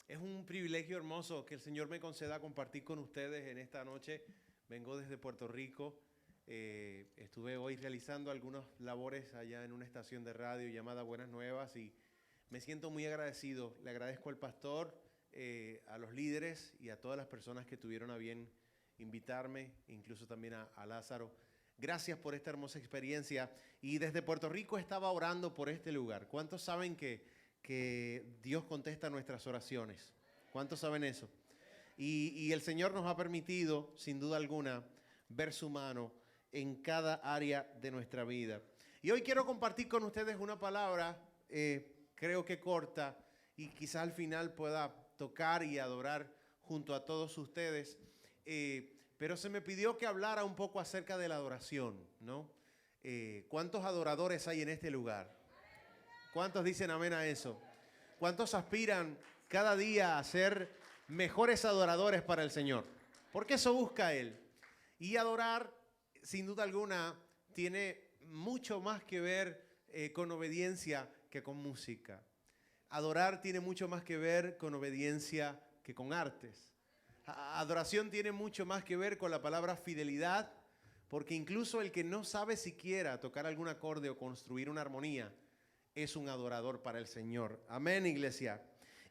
Es un privilegio hermoso que el Señor me conceda compartir con ustedes en esta noche. Vengo desde Puerto Rico. Estuve hoy realizando algunas labores allá en una estación de radio llamada Buenas Nuevas y me siento muy agradecido. Le agradezco al pastor, a los líderes y a todas las personas que tuvieron a bien invitarme, incluso también a Lázaro. Gracias por esta hermosa experiencia. Y desde Puerto Rico estaba orando por este lugar. ¿Cuántos saben que Dios contesta nuestras oraciones? ¿Cuántos saben eso? Y el Señor nos ha permitido, sin duda alguna, ver su mano en cada área de nuestra vida. Y hoy quiero compartir con ustedes una palabra, creo que corta, y quizás al final pueda tocar y adorar junto a todos ustedes. Pero se me pidió que hablara un poco acerca de la adoración, ¿no? ¿Cuántos adoradores hay en este lugar? ¿Cuántos dicen amén a eso? ¿Cuántos aspiran cada día a ser mejores adoradores para el Señor? Porque eso busca Él. Y adorar, sin duda alguna, tiene mucho más que ver con obediencia que con música. Adorar tiene mucho más que ver con obediencia que con artes. Adoración tiene mucho más que ver con la palabra fidelidad, porque incluso el que no sabe siquiera tocar algún acorde o construir una armonía es un adorador para el Señor. Amén, iglesia.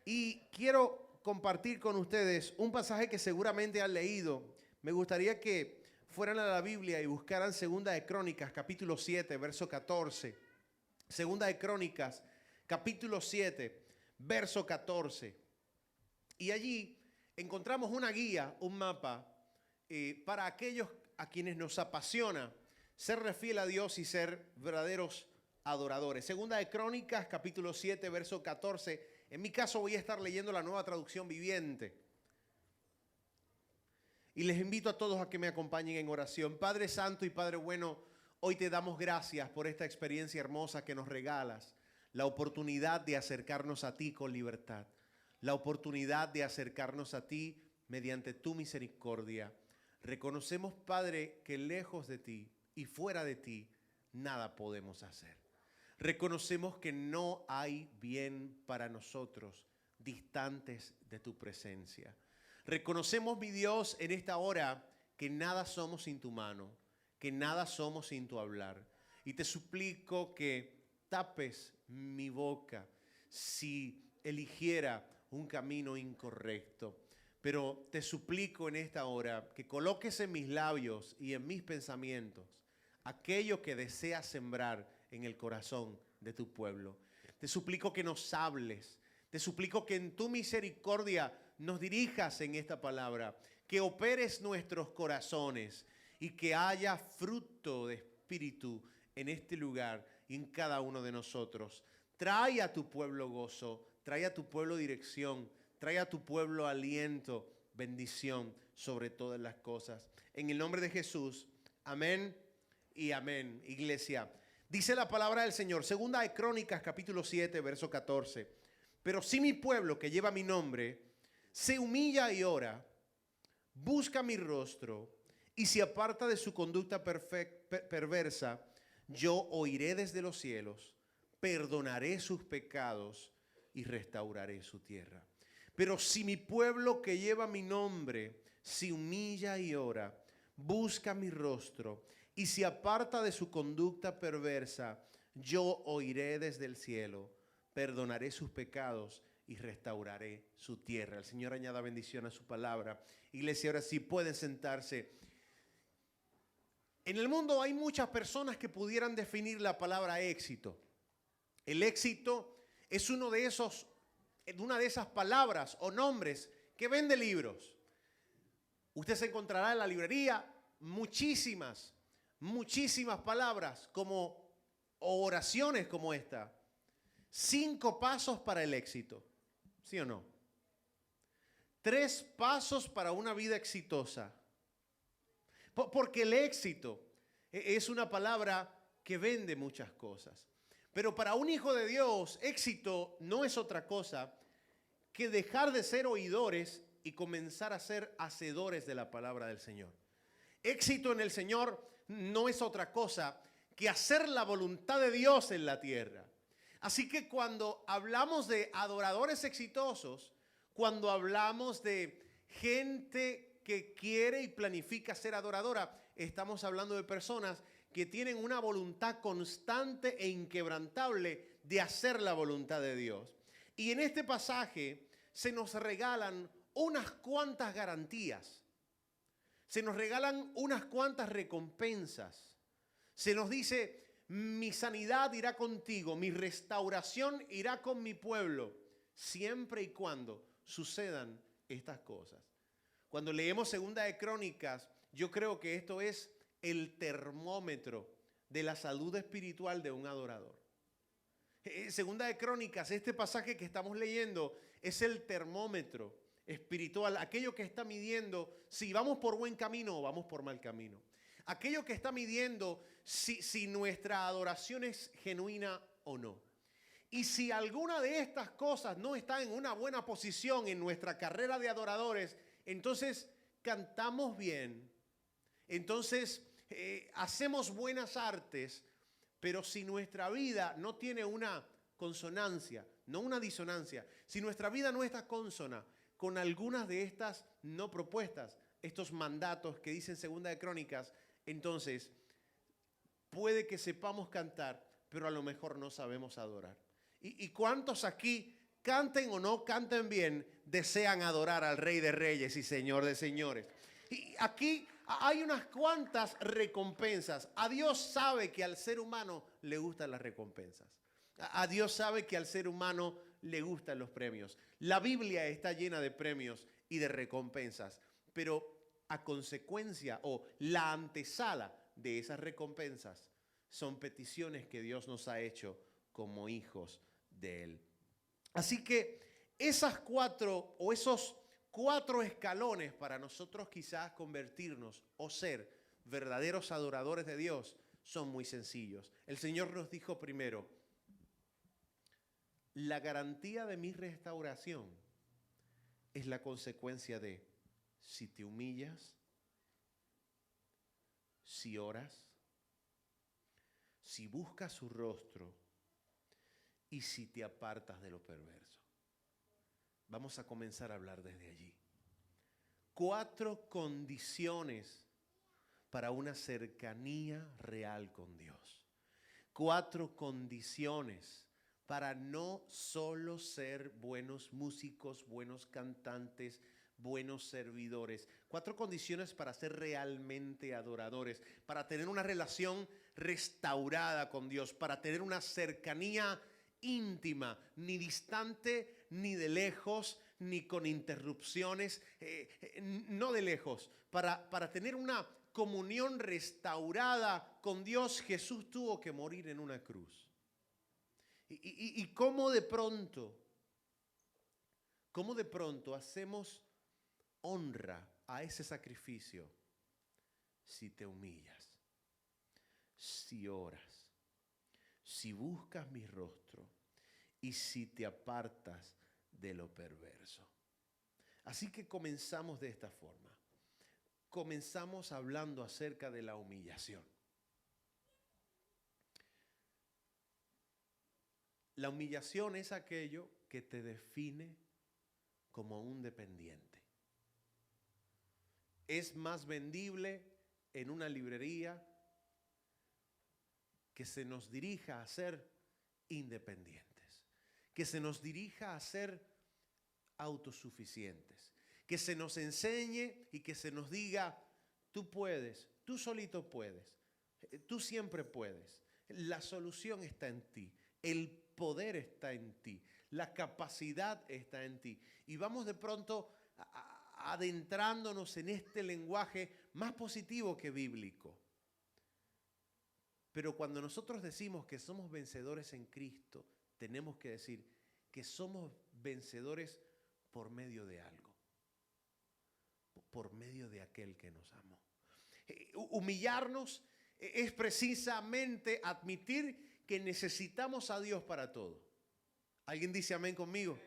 Y quiero compartir con ustedes un pasaje que seguramente han leído. Me gustaría que fueran a la Biblia y buscaran Segunda de Crónicas, capítulo 7, verso 14. Segunda de Crónicas, capítulo 7, verso 14. Y allí encontramos una guía, un mapa, para aquellos a quienes nos apasiona ser fiel a Dios y ser verdaderos adoradores. Segunda de Crónicas, capítulo 7, verso 14. En mi caso voy a estar leyendo la Nueva Traducción Viviente. Y les invito a todos a que me acompañen en oración. Padre Santo y Padre Bueno, hoy te damos gracias por esta experiencia hermosa que nos regalas. La oportunidad de acercarnos a ti con libertad. La oportunidad de acercarnos a ti mediante tu misericordia. Reconocemos, Padre, que lejos de ti y fuera de ti, nada podemos hacer. Reconocemos que no hay bien para nosotros distantes de tu presencia. Reconocemos, mi Dios, en esta hora que nada somos sin tu mano, que nada somos sin tu hablar. Y te suplico que tapes mi boca si eligiera un camino incorrecto. Pero te suplico en esta hora que coloques en mis labios y en mis pensamientos aquello que deseas sembrar en el corazón de tu pueblo. Te suplico que nos hables. Te suplico que en tu misericordia nos dirijas en esta palabra. Que operes nuestros corazones y que haya fruto de espíritu en este lugar y en cada uno de nosotros. Trae a tu pueblo gozo, trae a tu pueblo dirección, trae a tu pueblo aliento, bendición sobre todas las cosas. En el nombre de Jesús, amén y amén. Iglesia, dice la palabra del Señor, Segunda de Crónicas, capítulo 7, verso 14. Pero si mi pueblo que lleva mi nombre se humilla y ora, busca mi rostro y se aparta de su conducta perversa, yo oiré desde los cielos, perdonaré sus pecados y restauraré su tierra. Pero si mi pueblo que lleva mi nombre se humilla y ora, busca mi rostro y se aparta de su conducta perversa, yo oiré desde el cielo, perdonaré sus pecados y restauraré su tierra. El Señor añada bendición a su palabra. Iglesia, ahora sí pueden sentarse. En el mundo hay muchas personas que pudieran definir la palabra éxito. El éxito es una de esas palabras o nombres que vende libros. Usted se encontrará en la librería muchísimas palabras como o oraciones como esta. 5 pasos para el éxito. ¿Sí o no? 3 pasos para una vida exitosa. Porque el éxito es una palabra que vende muchas cosas. Pero para un hijo de Dios, éxito no es otra cosa que dejar de ser oidores y comenzar a ser hacedores de la palabra del Señor. Éxito en el Señor no es otra cosa que hacer la voluntad de Dios en la tierra. Así que cuando hablamos de adoradores exitosos, Cuando hablamos de gente que quiere y planifica ser adoradora, estamos hablando de personas que tienen una voluntad constante e inquebrantable de hacer la voluntad de Dios. Y en este pasaje se nos regalan unas cuantas garantías. Se nos regalan unas cuantas recompensas. Se nos dice, mi sanidad irá contigo, mi restauración irá con mi pueblo, siempre y cuando sucedan estas cosas. Cuando leemos Segunda de Crónicas, yo creo que esto es el termómetro de la salud espiritual de un adorador. Segunda de Crónicas, este pasaje que estamos leyendo, es el termómetro espiritual, aquello que está midiendo si vamos por buen camino o vamos por mal camino. Aquello que está midiendo si nuestra adoración es genuina o no. Y si alguna de estas cosas no está en una buena posición en nuestra carrera de adoradores, entonces cantamos bien, entonces hacemos buenas artes, pero si nuestra vida no tiene una consonancia, no una disonancia, si nuestra vida no está consona con algunas de estas no propuestas, estos mandatos que dicen Segunda de Crónicas, entonces puede que sepamos cantar, pero a lo mejor no sabemos adorar. ¿Y cuántos aquí, canten o no canten bien, desean adorar al Rey de Reyes y Señor de Señores? Y aquí hay unas cuantas recompensas. A Dios sabe que al ser humano le gustan las recompensas. A Dios sabe que al ser humano le gustan los premios. La Biblia está llena de premios y de recompensas, pero a consecuencia o la antesala de esas recompensas son peticiones que Dios nos ha hecho como hijos de Él. Así que esas cuatro o esos 4 escalones para nosotros quizás convertirnos o ser verdaderos adoradores de Dios son muy sencillos. El Señor nos dijo primero, la garantía de mi restauración es la consecuencia de si te humillas, si oras, si buscas su rostro y si te apartas de lo perverso. Vamos a comenzar a hablar desde allí. 4 condiciones para una cercanía real con Dios. 4 condiciones para no solo ser buenos músicos, buenos cantantes, buenos servidores. 4 condiciones para ser realmente adoradores, para tener una relación restaurada con Dios, para tener una cercanía íntima, ni distante, ni de lejos, ni con interrupciones, no de lejos. Para tener una comunión restaurada con Dios, Jesús tuvo que morir en una cruz. Y cómo de pronto hacemos honra a ese sacrificio si te humillas, si oras, si buscas mi rostro y si te apartas de lo perverso. Así que comenzamos de esta forma. Comenzamos hablando acerca de la humillación. La humillación es aquello que te define como un dependiente. Es más vendible en una librería que se nos dirija a ser independientes, que se nos dirija a ser autosuficientes, que se nos enseñe y que se nos diga, tú puedes, tú solito puedes, tú siempre puedes. La solución está en ti, el poder está en ti, la capacidad está en ti. Y vamos de pronto adentrándonos en este lenguaje más positivo que bíblico. Pero cuando nosotros decimos que somos vencedores en Cristo, tenemos que decir que somos vencedores por medio de algo, por medio de aquel que nos amó. Humillarnos es precisamente admitir que necesitamos a Dios para todo. ¿Alguien dice amén conmigo?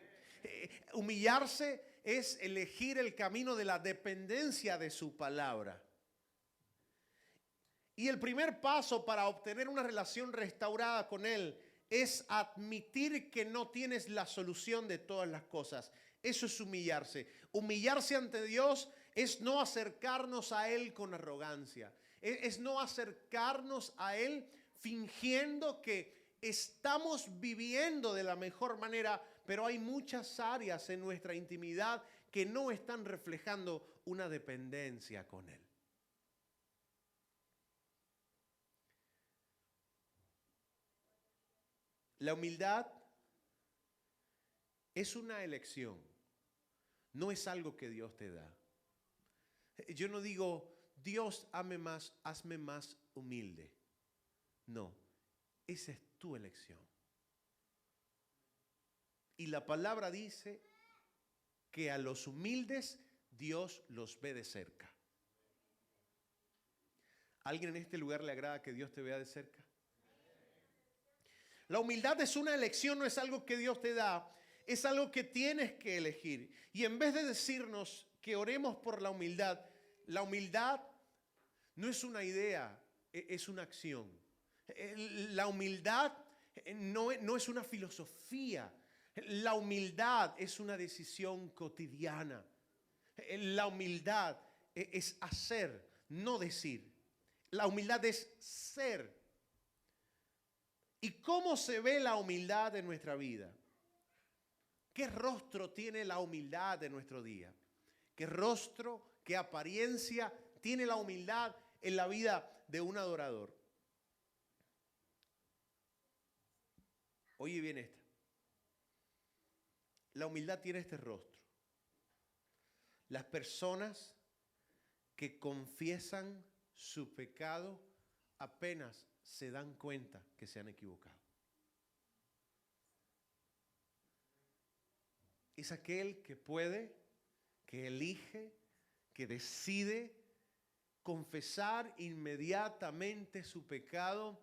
Humillarse es elegir el camino de la dependencia de su palabra. Y el primer paso para obtener una relación restaurada con Él es admitir que no tienes la solución de todas las cosas. Eso es humillarse. Humillarse ante Dios es no acercarnos a Él con arrogancia. Es no acercarnos a Él fingiendo que estamos viviendo de la mejor manera, pero hay muchas áreas en nuestra intimidad que no están reflejando una dependencia con Él. La humildad es una elección, no es algo que Dios te da. Yo no digo, Dios, hazme más humilde. No, esa es tu elección. Y la palabra dice que a los humildes Dios los ve de cerca. ¿A alguien en este lugar le agrada que Dios te vea de cerca? La humildad es una elección, no es algo que Dios te da, es algo que tienes que elegir. Y en vez de decirnos que oremos por la humildad no es una idea, es una acción. La humildad no es una filosofía. La humildad es una decisión cotidiana. La humildad es hacer, no decir. La humildad es ser. ¿Y cómo se ve la humildad en nuestra vida? ¿Qué rostro tiene la humildad de nuestro día? ¿Qué rostro, qué apariencia tiene la humildad en la vida de un adorador? Oye bien esta. La humildad tiene este rostro. Las personas que confiesan su pecado apenas se dan cuenta que se han equivocado. Es aquel que puede, que elige, que decide confesar inmediatamente su pecado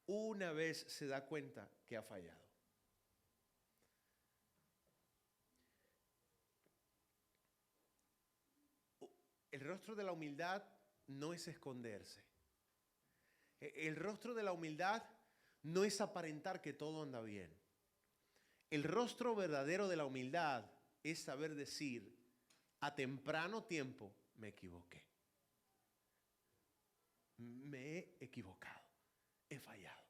una vez se da cuenta que ha fallado. El rostro de la humildad no es esconderse. El rostro de la humildad no es aparentar que todo anda bien. El rostro verdadero de la humildad es saber decir, a temprano tiempo me equivoqué. Me he equivocado, he fallado.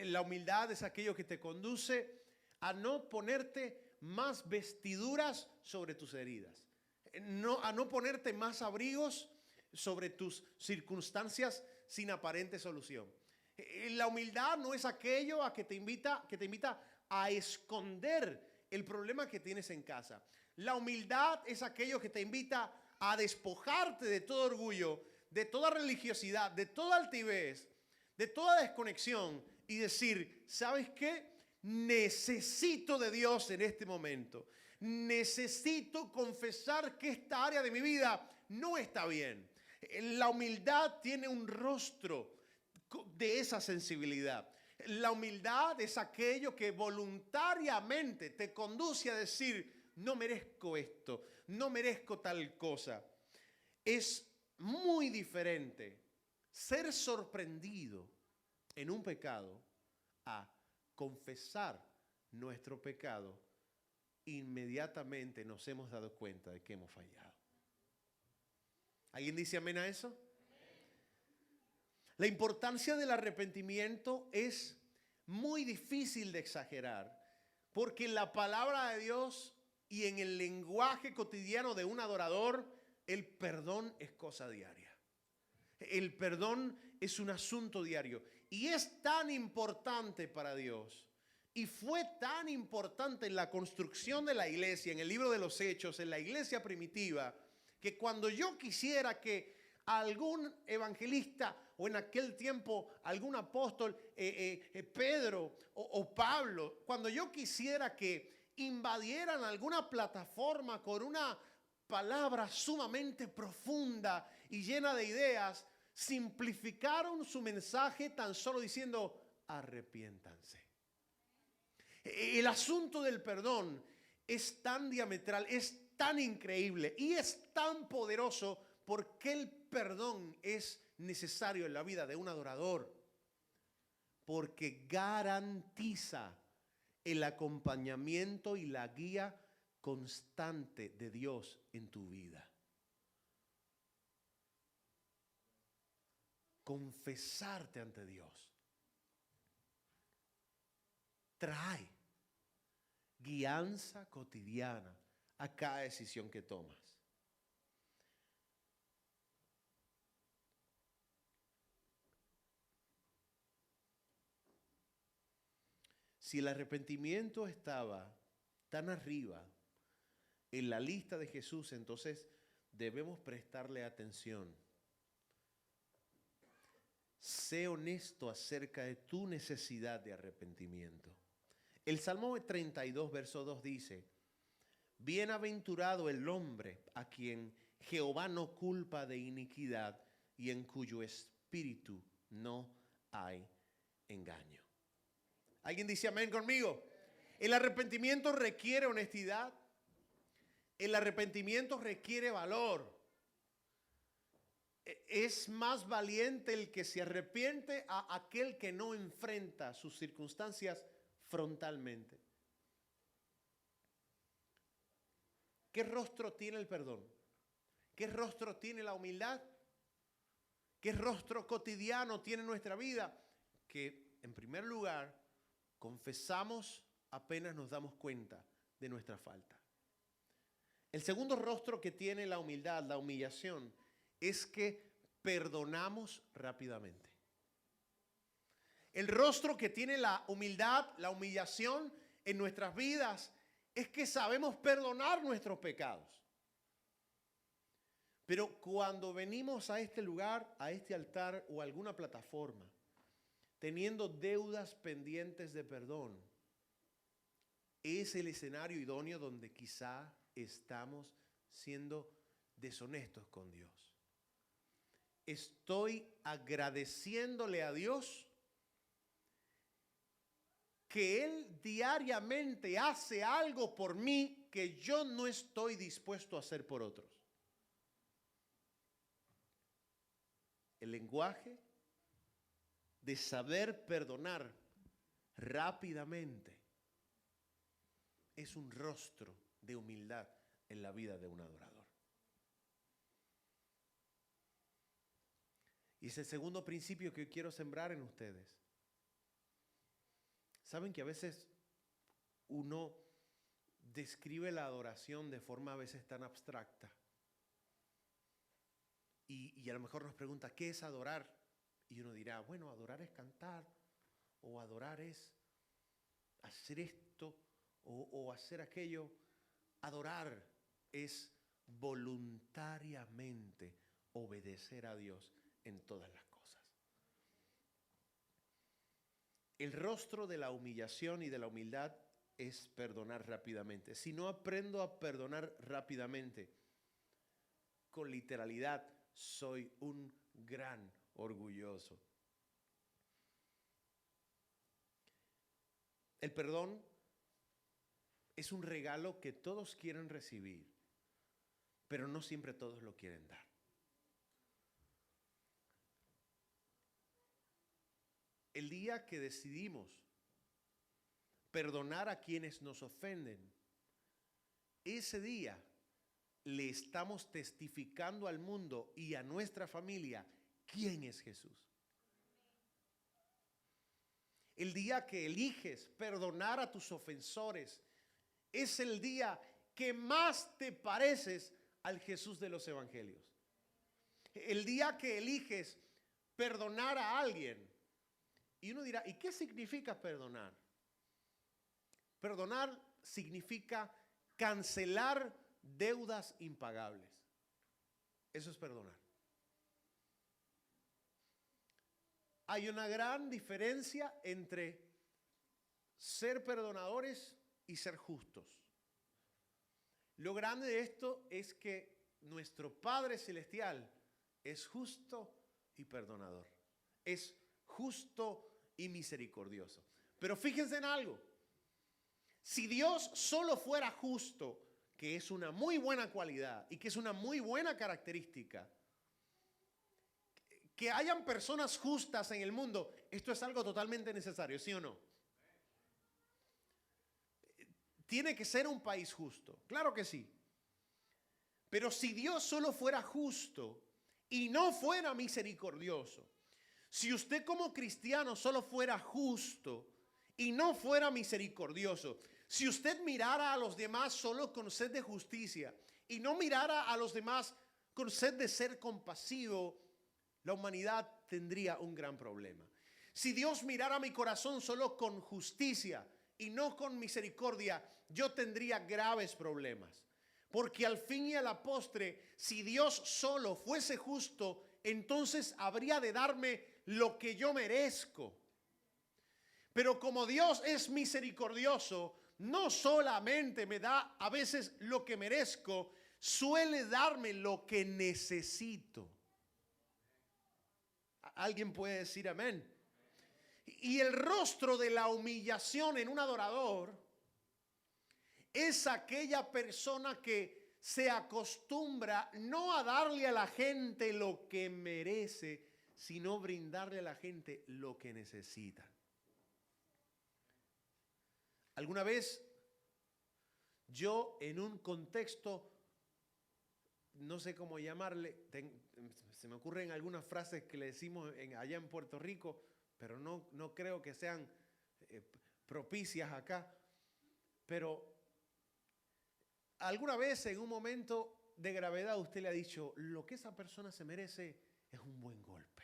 La humildad es aquello que te conduce a no ponerte más vestiduras sobre tus heridas, a no ponerte más abrigos sobre tus circunstancias sin aparente solución. La humildad no es aquello a que te invita a esconder el problema que tienes en casa. La humildad es aquello que te invita a despojarte de todo orgullo, de toda religiosidad, de toda altivez, de toda desconexión y decir, ¿sabes qué? Necesito de Dios en este momento. Necesito confesar que esta área de mi vida no está bien. La humildad tiene un rostro de esa sensibilidad. La humildad es aquello que voluntariamente te conduce a decir, no merezco esto, no merezco tal cosa. Es muy diferente ser sorprendido en un pecado a confesar nuestro pecado. Inmediatamente nos hemos dado cuenta de que hemos fallado. ¿Alguien dice amén a eso? La importancia del arrepentimiento es muy difícil de exagerar, porque en la palabra de Dios y en el lenguaje cotidiano de un adorador, el perdón es cosa diaria. El perdón es un asunto diario y es tan importante para Dios. Y fue tan importante en la construcción de la iglesia, en el libro de los Hechos, en la iglesia primitiva, que cuando yo quisiera que algún evangelista o en aquel tiempo algún apóstol, Pedro o Pablo, cuando yo quisiera que invadieran alguna plataforma con una palabra sumamente profunda y llena de ideas, simplificaron su mensaje tan solo diciendo, arrepiéntanse. El asunto del perdón es tan diametral, es tan increíble y es tan poderoso porque el perdón es necesario en la vida de un adorador. porque garantiza el acompañamiento y la guía constante de Dios en tu vida. Confesarte ante Dios trae guianza cotidiana a cada decisión que tomas. Si el arrepentimiento estaba tan arriba en la lista de Jesús, entonces debemos prestarle atención. Sé honesto acerca de tu necesidad de arrepentimiento. El Salmo 32, verso 2 dice: bienaventurado el hombre a quien Jehová no culpa de iniquidad y en cuyo espíritu no hay engaño. ¿Alguien dice amén conmigo? El arrepentimiento requiere honestidad. El arrepentimiento requiere valor. Es más valiente el que se arrepiente a aquel que no enfrenta sus circunstancias frontalmente. ¿Qué rostro tiene el perdón? ¿Qué rostro tiene la humildad? ¿Qué rostro cotidiano tiene nuestra vida? Que en primer lugar confesamos apenas nos damos cuenta de nuestra falta. El segundo rostro que tiene la humildad, la humillación, es que perdonamos rápidamente. El rostro que tiene la humildad, la humillación en nuestras vidas es que sabemos perdonar nuestros pecados. Pero cuando venimos a este lugar, a este altar o a alguna plataforma, teniendo deudas pendientes de perdón, es el escenario idóneo donde quizá estamos siendo deshonestos con Dios. Estoy agradeciéndole a Dios que Él diariamente hace algo por mí que yo no estoy dispuesto a hacer por otros. El lenguaje de saber perdonar rápidamente es un rostro de humildad en la vida de un adorador. Y es el segundo principio que quiero sembrar en ustedes. Saben que a veces uno describe la adoración de forma a veces tan abstracta. Y a lo mejor nos pregunta, ¿qué es adorar? Y uno dirá, bueno, adorar es cantar, o adorar es hacer esto, o hacer aquello. Adorar es voluntariamente obedecer a Dios en todas las cosas. El rostro de la humillación y de la humildad es perdonar rápidamente. Si no aprendo a perdonar rápidamente, con literalidad, soy un gran orgulloso. El perdón es un regalo que todos quieren recibir, pero no siempre todos lo quieren dar. El día que decidimos perdonar a quienes nos ofenden, ese día le estamos testificando al mundo y a nuestra familia quién es Jesús. El día que eliges perdonar a tus ofensores es el día que más te pareces al Jesús de los evangelios. El día que eliges perdonar a alguien. Y uno dirá, ¿y qué significa perdonar? Perdonar significa cancelar deudas impagables. Eso es perdonar. Hay una gran diferencia entre ser perdonadores y ser justos. Lo grande de esto es que nuestro Padre Celestial es justo y perdonador. Es justo y misericordioso. Pero fíjense en algo. Si Dios solo fuera justo, que es una muy buena cualidad y que es una muy buena característica, que hayan personas justas en el mundo, esto es algo totalmente necesario, ¿sí o no? Tiene que ser un país justo, claro que sí. Pero si Dios solo fuera justo y no fuera misericordioso, si usted como cristiano solo fuera justo y no fuera misericordioso, si usted mirara a los demás solo con sed de justicia y no mirara a los demás con sed de ser compasivo, la humanidad tendría un gran problema. Si Dios mirara mi corazón solo con justicia y no con misericordia, yo tendría graves problemas. Porque al fin y a la postre, si Dios solo fuese justo, entonces habría de darme lo que yo merezco. Pero como Dios es misericordioso, no solamente me da a veces lo que merezco, suele darme lo que necesito. ¿Alguien puede decir amén? Y el rostro de la humillación en un adorador es aquella persona que se acostumbra no a darle a la gente lo que merece, sino brindarle a la gente lo que necesita. Alguna vez yo en un contexto, no sé cómo llamarle, se me ocurren algunas frases que le decimos allá en Puerto Rico, pero no creo que sean propicias acá. Pero alguna vez en un momento de gravedad usted le ha dicho, lo que esa persona se merece es un buen golpe.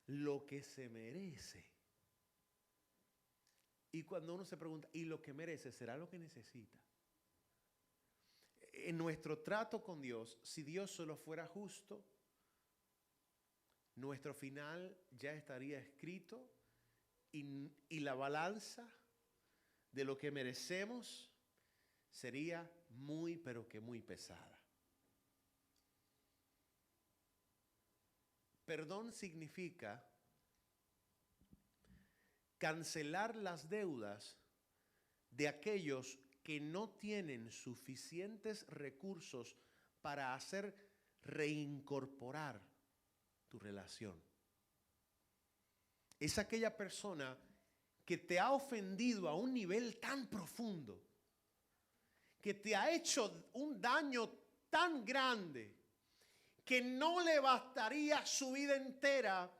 Lo que se merece. Y cuando uno se pregunta, ¿y lo que merece será lo que necesita? En nuestro trato con Dios, si Dios solo fuera justo, nuestro final ya estaría escrito y la balanza de lo que merecemos sería muy, pero que muy pesada. Perdón significa cancelar las deudas de aquellos que no tienen suficientes recursos para hacer reincorporar tu relación. Es aquella persona que te ha ofendido a un nivel tan profundo, que te ha hecho un daño tan grande, que no le bastaría su vida entera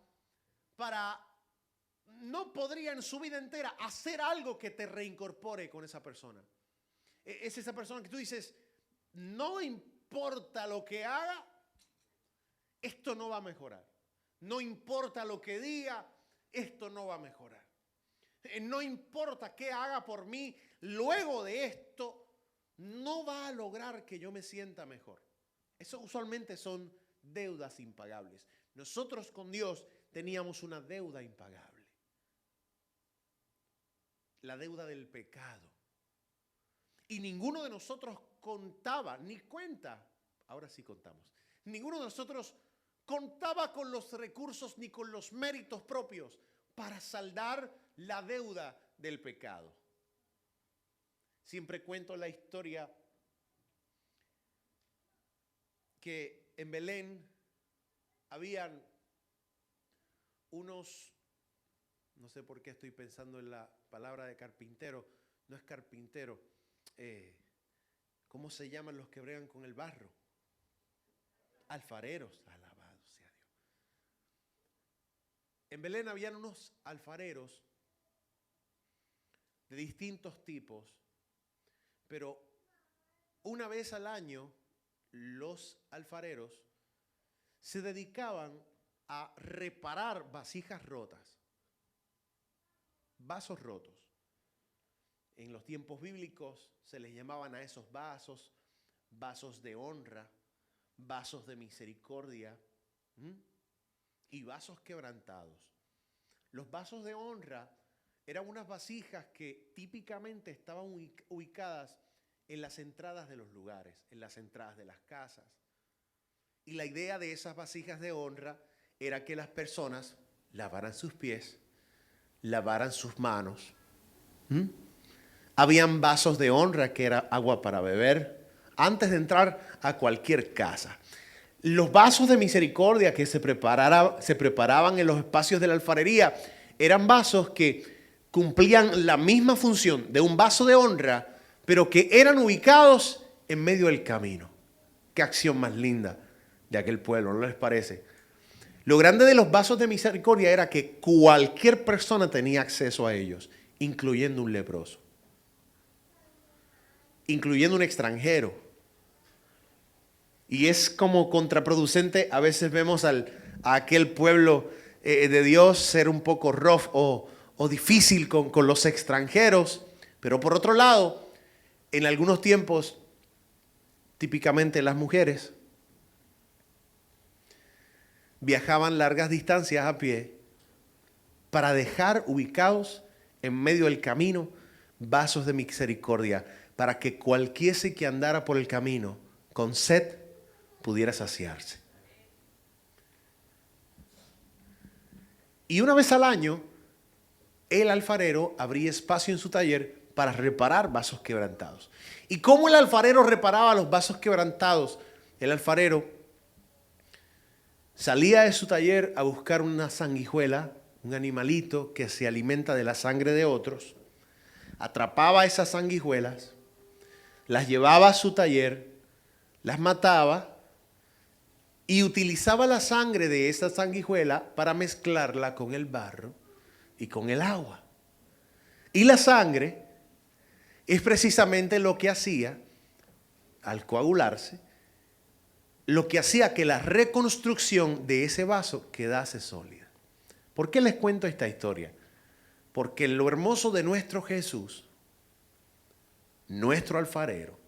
no podría en su vida entera hacer algo que te reincorpore con esa persona. Es esa persona que tú dices, no importa lo que haga, esto no va a mejorar. No importa lo que diga, esto no va a mejorar. No importa qué haga por mí, luego de esto, no va a lograr que yo me sienta mejor. Eso usualmente son deudas impagables. Nosotros con Dios teníamos una deuda impagable. La deuda del pecado. Y ninguno de nosotros contaba, ni cuenta, ahora sí contamos, ninguno de nosotros contaba con los recursos ni con los méritos propios para saldar la deuda del pecado. Siempre cuento la historia que en Belén habían unos, no sé por qué estoy pensando en la palabra de carpintero, no es carpintero, ¿cómo se llaman los que bregan con el barro? Alfareros, alabado sea Dios. En Belén habían unos alfareros de distintos tipos, pero una vez al año los alfareros se dedicaban a reparar vasijas rotas, vasos rotos. En los tiempos bíblicos se les llamaban a esos vasos, vasos de honra, vasos de misericordia y vasos quebrantados. Los vasos de honra eran unas vasijas que típicamente estaban ubicadas en las entradas de los lugares, en las entradas de las casas. Y la idea de esas vasijas de honra era que las personas lavaran sus pies, lavaran sus manos. Habían vasos de honra que era agua para beber. Antes de entrar a cualquier casa. Los vasos de misericordia que se preparaban en los espacios de la alfarería eran vasos que cumplían la misma función de un vaso de honra, pero que eran ubicados en medio del camino. Qué acción más linda de aquel pueblo, ¿no les parece? Lo grande de los vasos de misericordia era que cualquier persona tenía acceso a ellos, incluyendo un leproso, incluyendo un extranjero. Y es como contraproducente, a veces vemos a aquel pueblo de Dios ser un poco rough o difícil con los extranjeros, pero por otro lado, en algunos tiempos, típicamente las mujeres viajaban largas distancias a pie para dejar ubicados en medio del camino vasos de misericordia, para que cualquiera que andara por el camino con sed pudiera saciarse. Y una vez al año, el alfarero abría espacio en su taller para reparar vasos quebrantados. ¿Y cómo el alfarero reparaba los vasos quebrantados? El alfarero salía de su taller a buscar una sanguijuela, un animalito que se alimenta de la sangre de otros, atrapaba esas sanguijuelas, las llevaba a su taller, las mataba y utilizaba la sangre de esa sanguijuela para mezclarla con el barro y con el agua. Y la sangre es precisamente lo que hacía, al coagularse, lo que hacía que la reconstrucción de ese vaso quedase sólida. ¿Por qué les cuento esta historia? Porque lo hermoso de nuestro Jesús, nuestro alfarero,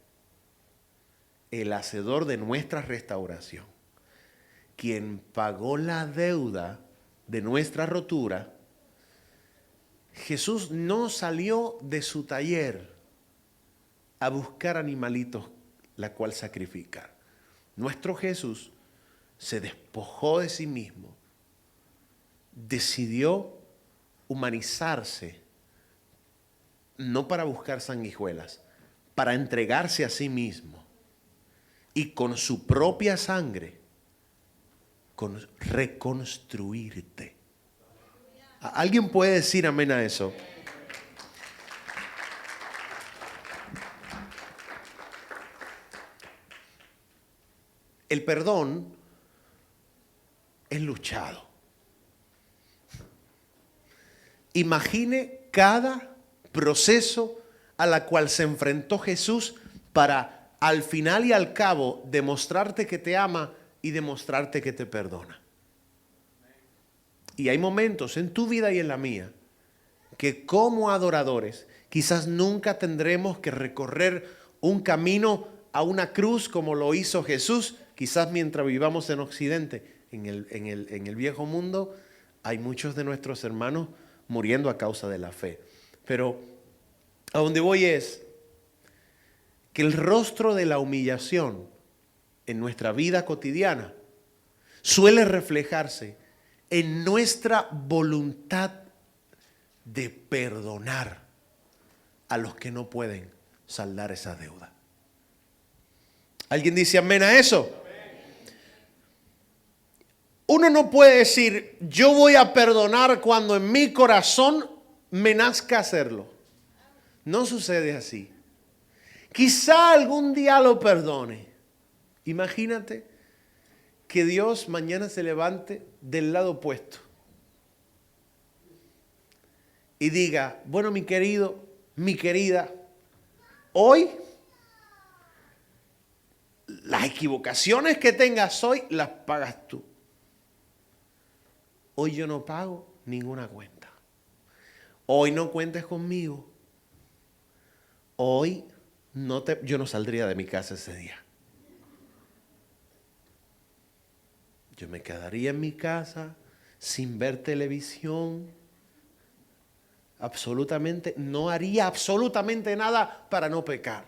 el hacedor de nuestra restauración, quien pagó la deuda de nuestra rotura, Jesús no salió de su taller a buscar animalitos la cual sacrificar. Nuestro Jesús se despojó de sí mismo, decidió humanizarse, no para buscar sanguijuelas, para entregarse a sí mismo y con su propia sangre reconstruirte. ¿Alguien puede decir amén a eso? El perdón es luchado. Imagine cada proceso a la cual se enfrentó Jesús para al final y al cabo demostrarte que te ama y demostrarte que te perdona. Y hay momentos en tu vida y en la mía que como adoradores quizás nunca tendremos que recorrer un camino a una cruz como lo hizo Jesús. Quizás mientras vivamos en Occidente, en el viejo mundo, hay muchos de nuestros hermanos muriendo a causa de la fe. Pero a donde voy es que el rostro de la humillación en nuestra vida cotidiana suele reflejarse en nuestra voluntad de perdonar a los que no pueden saldar esa deuda. ¿Alguien dice amén a eso? Uno no puede decir, yo voy a perdonar cuando en mi corazón me nazca hacerlo. No sucede así. Quizá algún día lo perdone. Imagínate que Dios mañana se levante del lado opuesto y diga, bueno, mi querido, mi querida, hoy las equivocaciones que tengas hoy las pagas tú. Hoy yo no pago ninguna cuenta. Hoy no cuentes conmigo. Hoy yo no saldría de mi casa ese día. Yo me quedaría en mi casa sin ver televisión. Absolutamente, no haría absolutamente nada para no pecar.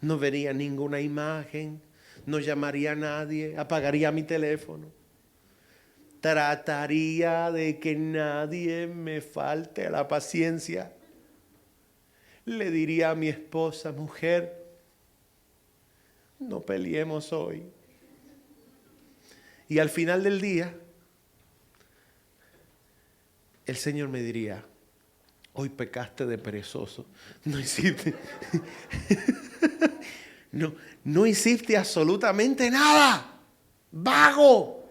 No vería ninguna imagen, no llamaría a nadie, apagaría mi teléfono. Trataría de que nadie me falte a la paciencia. Le diría a mi esposa, mujer, no peleemos hoy. Y al final del día, el Señor me diría, hoy pecaste de perezoso. No hiciste, no hiciste absolutamente nada. Vago.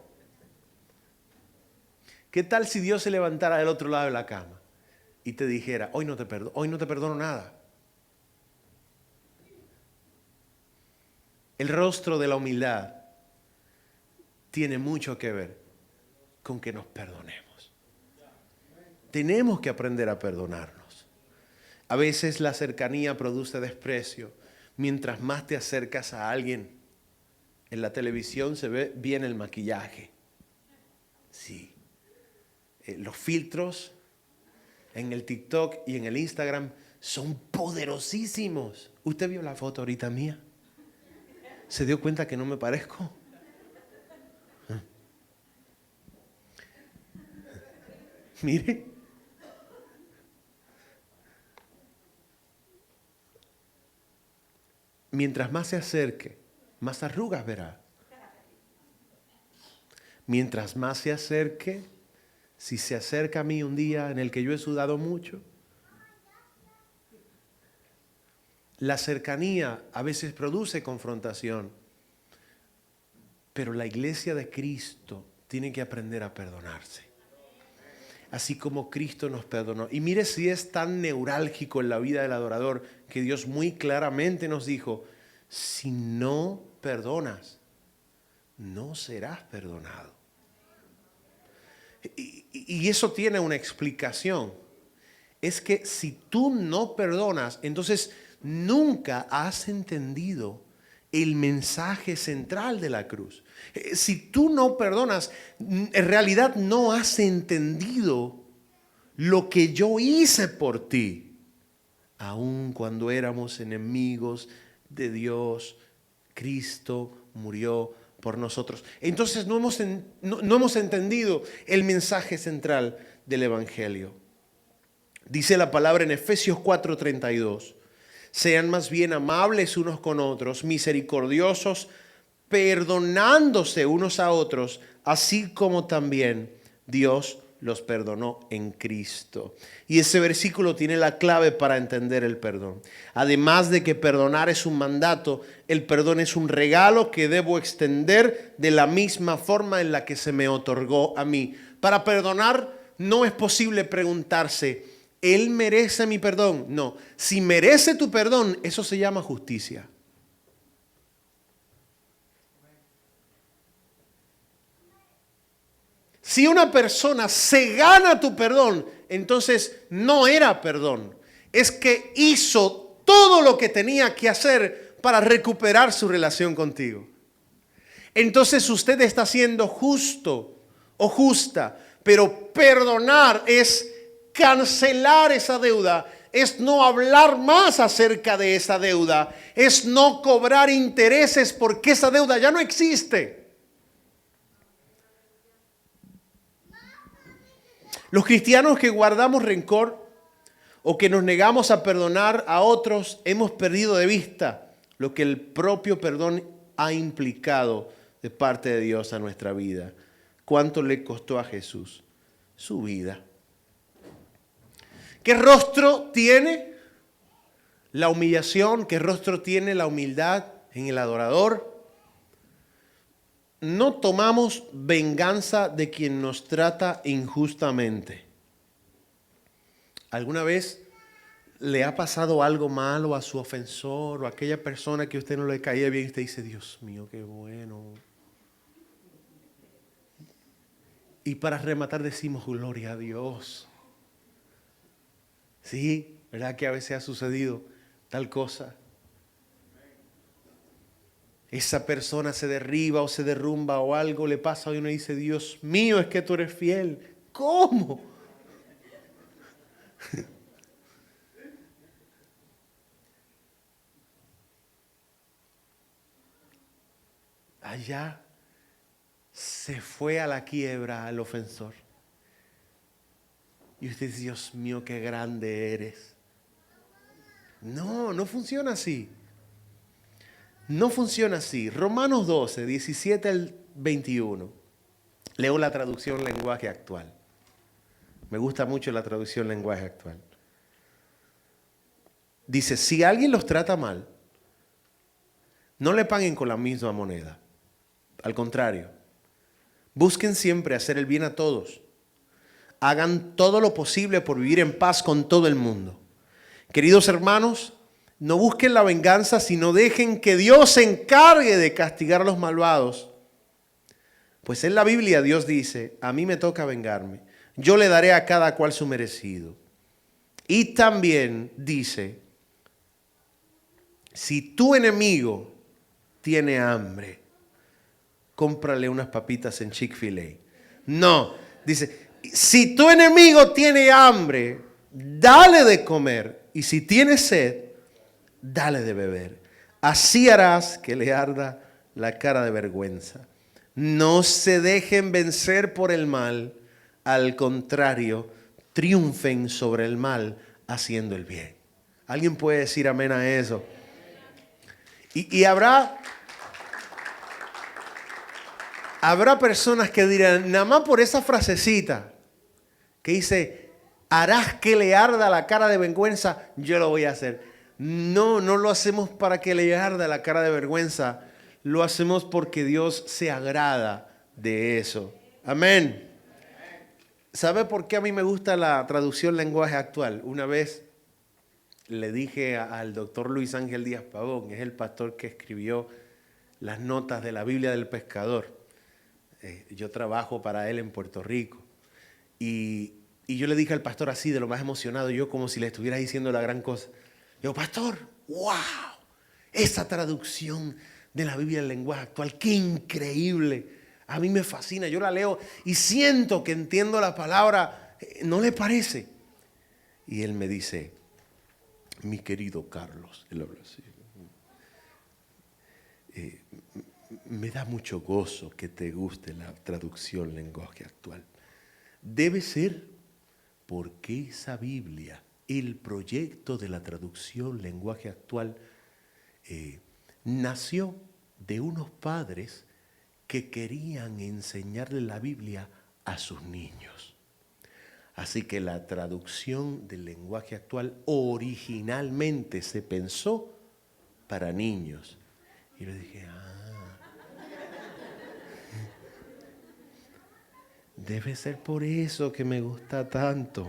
¿Qué tal si Dios se levantara del otro lado de la cama y te dijera, hoy no te perdono nada? El rostro de la humildad tiene mucho que ver con que nos perdonemos. Tenemos que aprender a perdonarnos. A veces la cercanía produce desprecio. Mientras más te acercas a alguien, en la televisión se ve bien el maquillaje. Sí. Los filtros en el TikTok y en el Instagram son poderosísimos. ¿Usted vio la foto ahorita mía? ¿Se dio cuenta que no me parezco? Mire. Mientras más se acerque, más arrugas verá. Mientras más se acerque, si se acerca a mí un día en el que yo he sudado mucho, la cercanía a veces produce confrontación, pero la iglesia de Cristo tiene que aprender a perdonarse. Así como Cristo nos perdonó. Y mire si es tan neurálgico en la vida del adorador que Dios muy claramente nos dijo, si no perdonas, no serás perdonado. Y eso tiene una explicación. Es que si tú no perdonas, entonces nunca has entendido el mensaje central de la cruz. Si tú no perdonas, en realidad no has entendido lo que yo hice por ti. Aun cuando éramos enemigos de Dios, Cristo murió por nosotros. Entonces no hemos entendido el mensaje central del Evangelio. Dice la palabra en Efesios 4:32. Sean más bien amables unos con otros, misericordiosos, perdonándose unos a otros, así como también Dios los perdonó en Cristo. Y ese versículo tiene la clave para entender el perdón. Además de que perdonar es un mandato, el perdón es un regalo que debo extender de la misma forma en la que se me otorgó a mí. Para perdonar no es posible preguntarse, ¿él merece mi perdón? No, si merece tu perdón, eso se llama justicia. Si una persona se gana tu perdón, entonces no era perdón. Es que hizo todo lo que tenía que hacer para recuperar su relación contigo. Entonces usted está siendo justo o justa, pero perdonar es cancelar esa deuda, es no hablar más acerca de esa deuda, es no cobrar intereses porque esa deuda ya no existe. Los cristianos que guardamos rencor o que nos negamos a perdonar a otros, hemos perdido de vista lo que el propio perdón ha implicado de parte de Dios a nuestra vida. ¿Cuánto le costó a Jesús? Su vida. ¿Qué rostro tiene la humillación? ¿Qué rostro tiene la humildad en el adorador? No tomamos venganza de quien nos trata injustamente. ¿Alguna vez le ha pasado algo malo a su ofensor o a aquella persona que a usted no le caía bien y usted dice, Dios mío, qué bueno? Y para rematar decimos, gloria a Dios. Sí, ¿verdad que a veces ha sucedido tal cosa? Esa persona se derriba o se derrumba o algo le pasa y uno dice, Dios mío, es que tú eres fiel. ¿Cómo? Allá se fue a la quiebra el ofensor. Y usted dice, Dios mío, qué grande eres. No, no funciona así. No funciona así. Romanos 12, 17 al 21. Leo la traducción lenguaje actual. Me gusta mucho la traducción lenguaje actual. Dice, si alguien los trata mal, no le paguen con la misma moneda. Al contrario, busquen siempre hacer el bien a todos. Hagan todo lo posible por vivir en paz con todo el mundo. Queridos hermanos, no busquen la venganza, sino dejen que Dios se encargue de castigar a los malvados. Pues en la Biblia Dios dice, a mí me toca vengarme. Yo le daré a cada cual su merecido. Y también dice, si tu enemigo tiene hambre, cómprale unas papitas en Chick-fil-A. No, dice, si tu enemigo tiene hambre, dale de comer. Y si tiene sed, dale de beber. Así harás que le arda la cara de vergüenza. No se dejen vencer por el mal. Al contrario, triunfen sobre el mal haciendo el bien. ¿Alguien puede decir amén a eso? Y habrá personas que dirán, nada más por esa frasecita que dice, harás que le arda la cara de vergüenza, yo lo voy a hacer. No, no lo hacemos para que le arda la cara de vergüenza. Lo hacemos porque Dios se agrada de eso. Amén. ¿Sabe por qué a mí me gusta la traducción lenguaje actual? Una vez le dije al doctor Luis Ángel Díaz Pavón, que es el pastor que escribió las notas de la Biblia del Pescador. Yo trabajo para él en Puerto Rico. Y yo le dije al pastor así, de lo más emocionado, yo como si le estuviera diciendo la gran cosa. Digo, pastor, wow, esa traducción de la Biblia del lenguaje actual, qué increíble. A mí me fascina, yo la leo y siento que entiendo la palabra. ¿No le parece? Y él me dice, mi querido Carlos, él habla así, me da mucho gozo que te guste la traducción lenguaje actual. Debe ser porque esa Biblia, el proyecto de la traducción lenguaje actual, nació de unos padres que querían enseñarle la Biblia a sus niños. Así que la traducción del lenguaje actual originalmente se pensó para niños. Y le dije, debe ser por eso que me gusta tanto.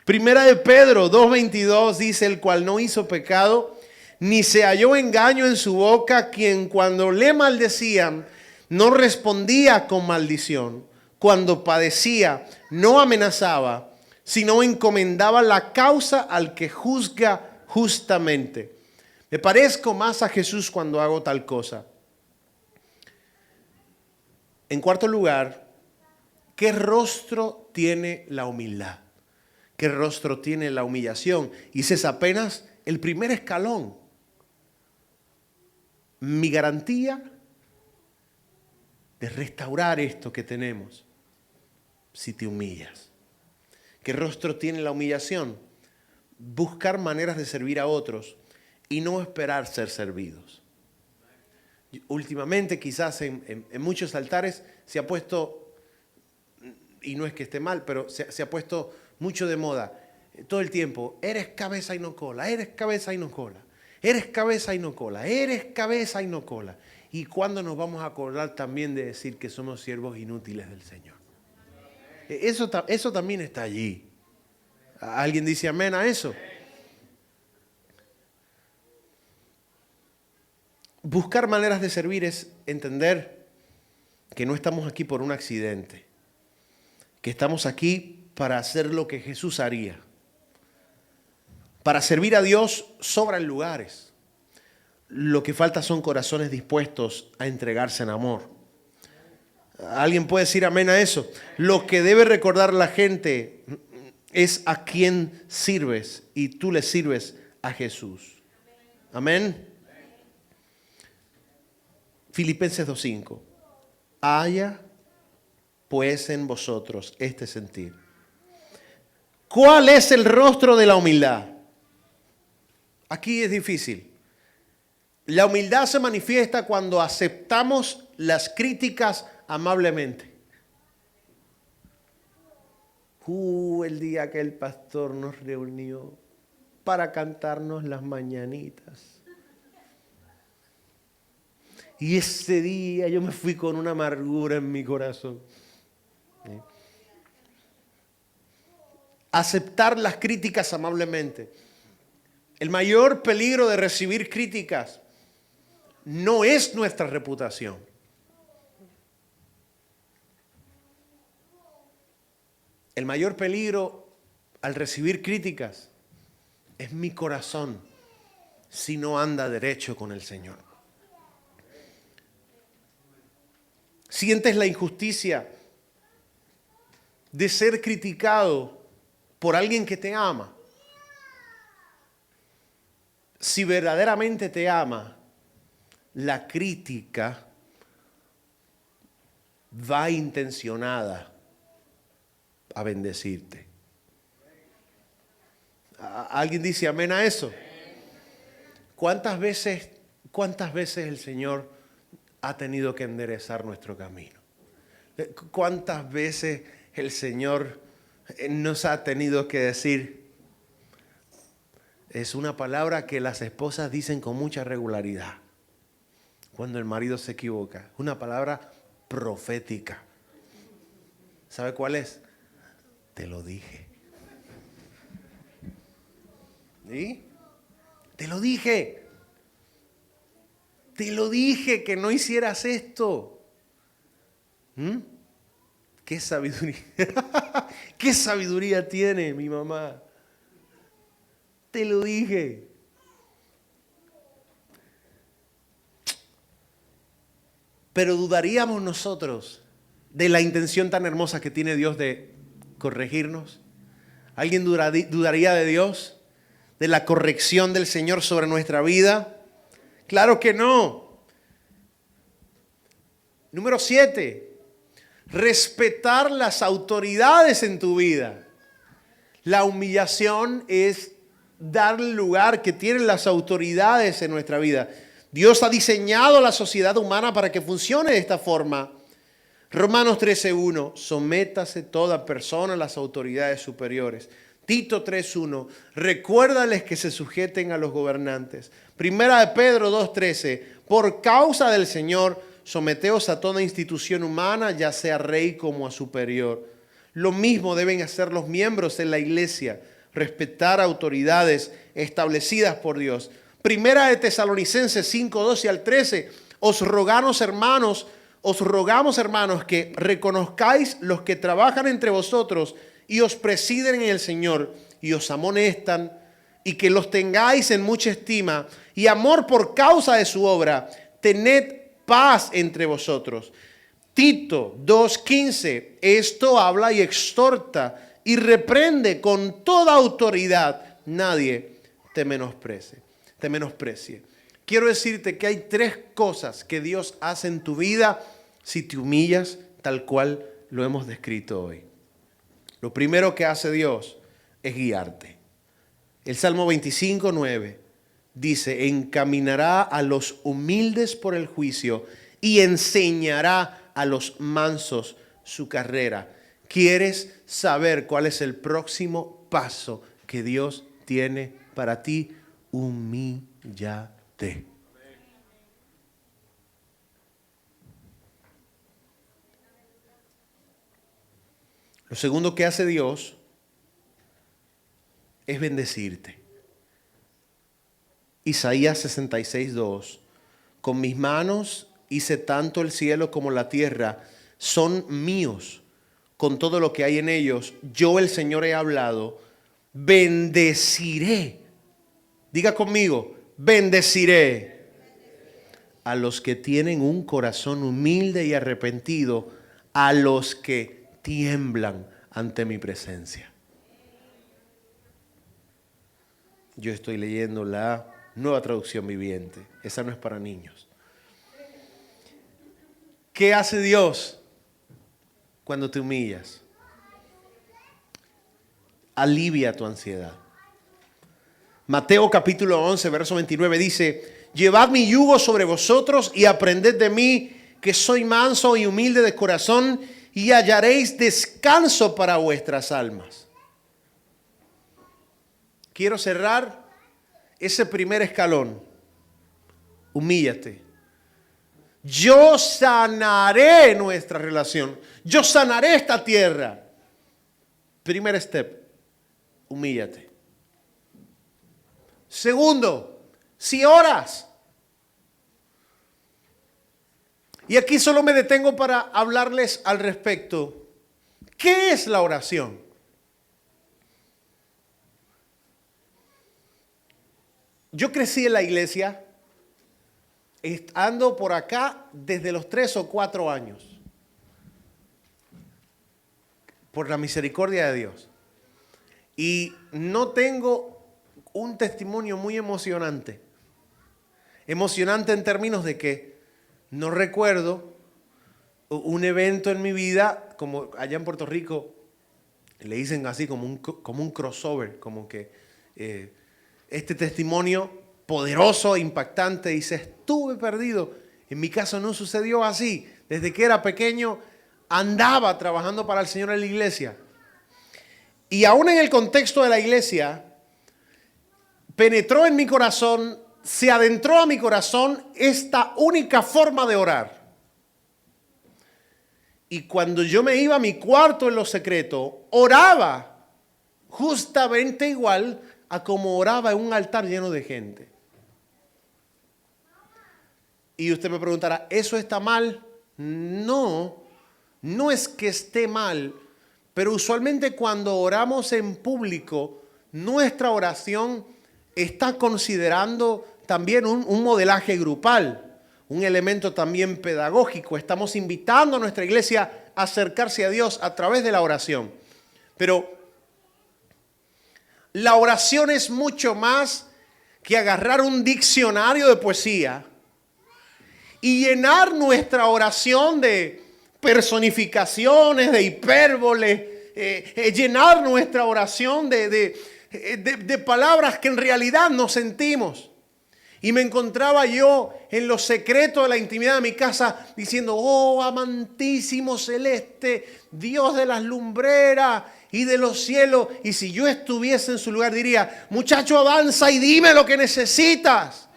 Primera de Pedro 2:22 dice, el cual no hizo pecado, ni se halló engaño en su boca, quien cuando le maldecían, no respondía con maldición. Cuando padecía, no amenazaba, sino encomendaba la causa al que juzga justamente. Me parezco más a Jesús cuando hago tal cosa. En cuarto lugar, ¿qué rostro tiene la humildad? ¿Qué rostro tiene la humillación? Y ese es apenas el primer escalón. Mi garantía de restaurar esto que tenemos, si te humillas. ¿Qué rostro tiene la humillación? Buscar maneras de servir a otros y no esperar ser servidos. Últimamente quizás en muchos altares se ha puesto, y no es que esté mal, pero se ha puesto mucho de moda todo el tiempo, eres cabeza y no cola, eres cabeza y no cola, eres cabeza y no cola, eres cabeza y no cola. ¿Y cuándo nos vamos a acordar también de decir que somos siervos inútiles del Señor? Eso también está allí. ¿Alguien dice amén a eso? Buscar maneras de servir es entender que no estamos aquí por un accidente, que estamos aquí para hacer lo que Jesús haría. Para servir a Dios sobran lugares. Lo que falta son corazones dispuestos a entregarse en amor. ¿Alguien puede decir amén a eso? Lo que debe recordar la gente es a quién sirves, y tú le sirves a Jesús. Amén. Filipenses 2:5. Haya pues en vosotros este sentir. ¿Cuál es el rostro de la humildad? Aquí es difícil. La humildad se manifiesta cuando aceptamos las críticas amablemente. El día que el pastor nos reunió para cantarnos las mañanitas. Y ese día yo me fui con una amargura en mi corazón. Aceptar las críticas amablemente. El mayor peligro de recibir críticas no es nuestra reputación. El mayor peligro al recibir críticas es mi corazón si no anda derecho con el Señor. Sientes la injusticia de ser criticado por alguien que te ama. Si verdaderamente te ama, la crítica va intencionada a bendecirte. ¿Alguien dice amén a eso? ¿Cuántas veces el Señor ha tenido que enderezar nuestro camino? ¿Cuántas veces el Señor nos ha tenido que decir? Es una palabra que las esposas dicen con mucha regularidad cuando el marido se equivoca. Una palabra profética. ¿Sabe cuál es? Te lo dije. ¿Sí? Te lo dije. Te lo dije que no hicieras esto. ¿Qué sabiduría? ¿Qué sabiduría tiene mi mamá? Te lo dije. Pero dudaríamos nosotros de la intención tan hermosa que tiene Dios de corregirnos. ¿Alguien dudaría de Dios? ¿De la corrección del Señor sobre nuestra vida? Claro que no. Número 7. Respetar las autoridades en tu vida. La humillación es darle lugar que tienen las autoridades en nuestra vida. Dios ha diseñado la sociedad humana para que funcione de esta forma. Romanos 13:1, sométase toda persona a las autoridades superiores. Tito 3:1, recuérdales que se sujeten a los gobernantes. Primera de Pedro 2:13, por causa del Señor, someteos a toda institución humana, ya sea rey como a superior. Lo mismo deben hacer los miembros en la iglesia, respetar autoridades establecidas por Dios. Primera de Tesalonicenses 5:12 al 13, os rogamos hermanos, que reconozcáis los que trabajan entre vosotros y os presiden en el Señor y os amonestan, y que los tengáis en mucha estima y amor por causa de su obra. Tened paz entre vosotros. Tito 2:15, esto habla y exhorta y reprende con toda autoridad. Nadie te menosprecie. Quiero decirte que hay 3 cosas que Dios hace en tu vida si te humillas tal cual lo hemos descrito hoy. Lo primero que hace Dios es guiarte. El Salmo 25:9 dice, encaminará a los humildes por el juicio y enseñará a los mansos su carrera. ¿Quieres saber cuál es el próximo paso que Dios tiene para ti? Humíllate. Lo segundo que hace Dios es bendecirte. Isaías 66:2, con mis manos hice tanto el cielo como la tierra, son míos, con todo lo que hay en ellos. Yo el Señor he hablado, bendeciré. Diga conmigo, bendeciré a los que tienen un corazón humilde y arrepentido, a los que tiemblan ante mi presencia. Yo estoy leyendo la Nueva Traducción Viviente. Esa no es para niños. ¿Qué hace Dios cuando te humillas? Alivia tu ansiedad. Mateo capítulo 11, verso 29 dice, Llevad mi yugo sobre vosotros y aprended de mí, que soy manso y humilde de corazón, y hallaréis descanso para vuestras almas. Quiero cerrar ese primer escalón. Humíllate. Yo sanaré nuestra relación. Yo sanaré esta tierra. Primer step. Humíllate. Segundo, si oras. Y aquí solo me detengo para hablarles al respecto. ¿Qué es la oración? Yo crecí en la iglesia, ando por acá desde los 3 o 4 años. Por la misericordia de Dios. Y no tengo un testimonio muy emocionante. Emocionante en términos de que no recuerdo un evento en mi vida, como allá en Puerto Rico, le dicen así como un crossover, como que este testimonio poderoso, impactante, dice, estuve perdido. En mi caso no sucedió así. Desde que era pequeño andaba trabajando para el Señor en la iglesia. Y aún en el contexto de la iglesia, penetró en mi corazón, se adentró a mi corazón esta única forma de orar. Y cuando yo me iba a mi cuarto en lo secreto, oraba justamente igual a como oraba en un altar lleno de gente. Y usted me preguntará, ¿eso está mal? No, no es que esté mal, pero usualmente cuando oramos en público, nuestra oración está considerando también un modelaje grupal, un elemento también pedagógico. Estamos invitando a nuestra iglesia a acercarse a Dios a través de la oración. Pero la oración es mucho más que agarrar un diccionario de poesía y llenar nuestra oración de personificaciones, de hipérboles, llenar nuestra oración de palabras que en realidad no sentimos. Y me encontraba yo en lo secreto de la intimidad de mi casa diciendo, oh amantísimo celeste, Dios de las lumbreras y de los cielos. Y si yo estuviese en su lugar diría, muchacho, avanza y dime lo que necesitas.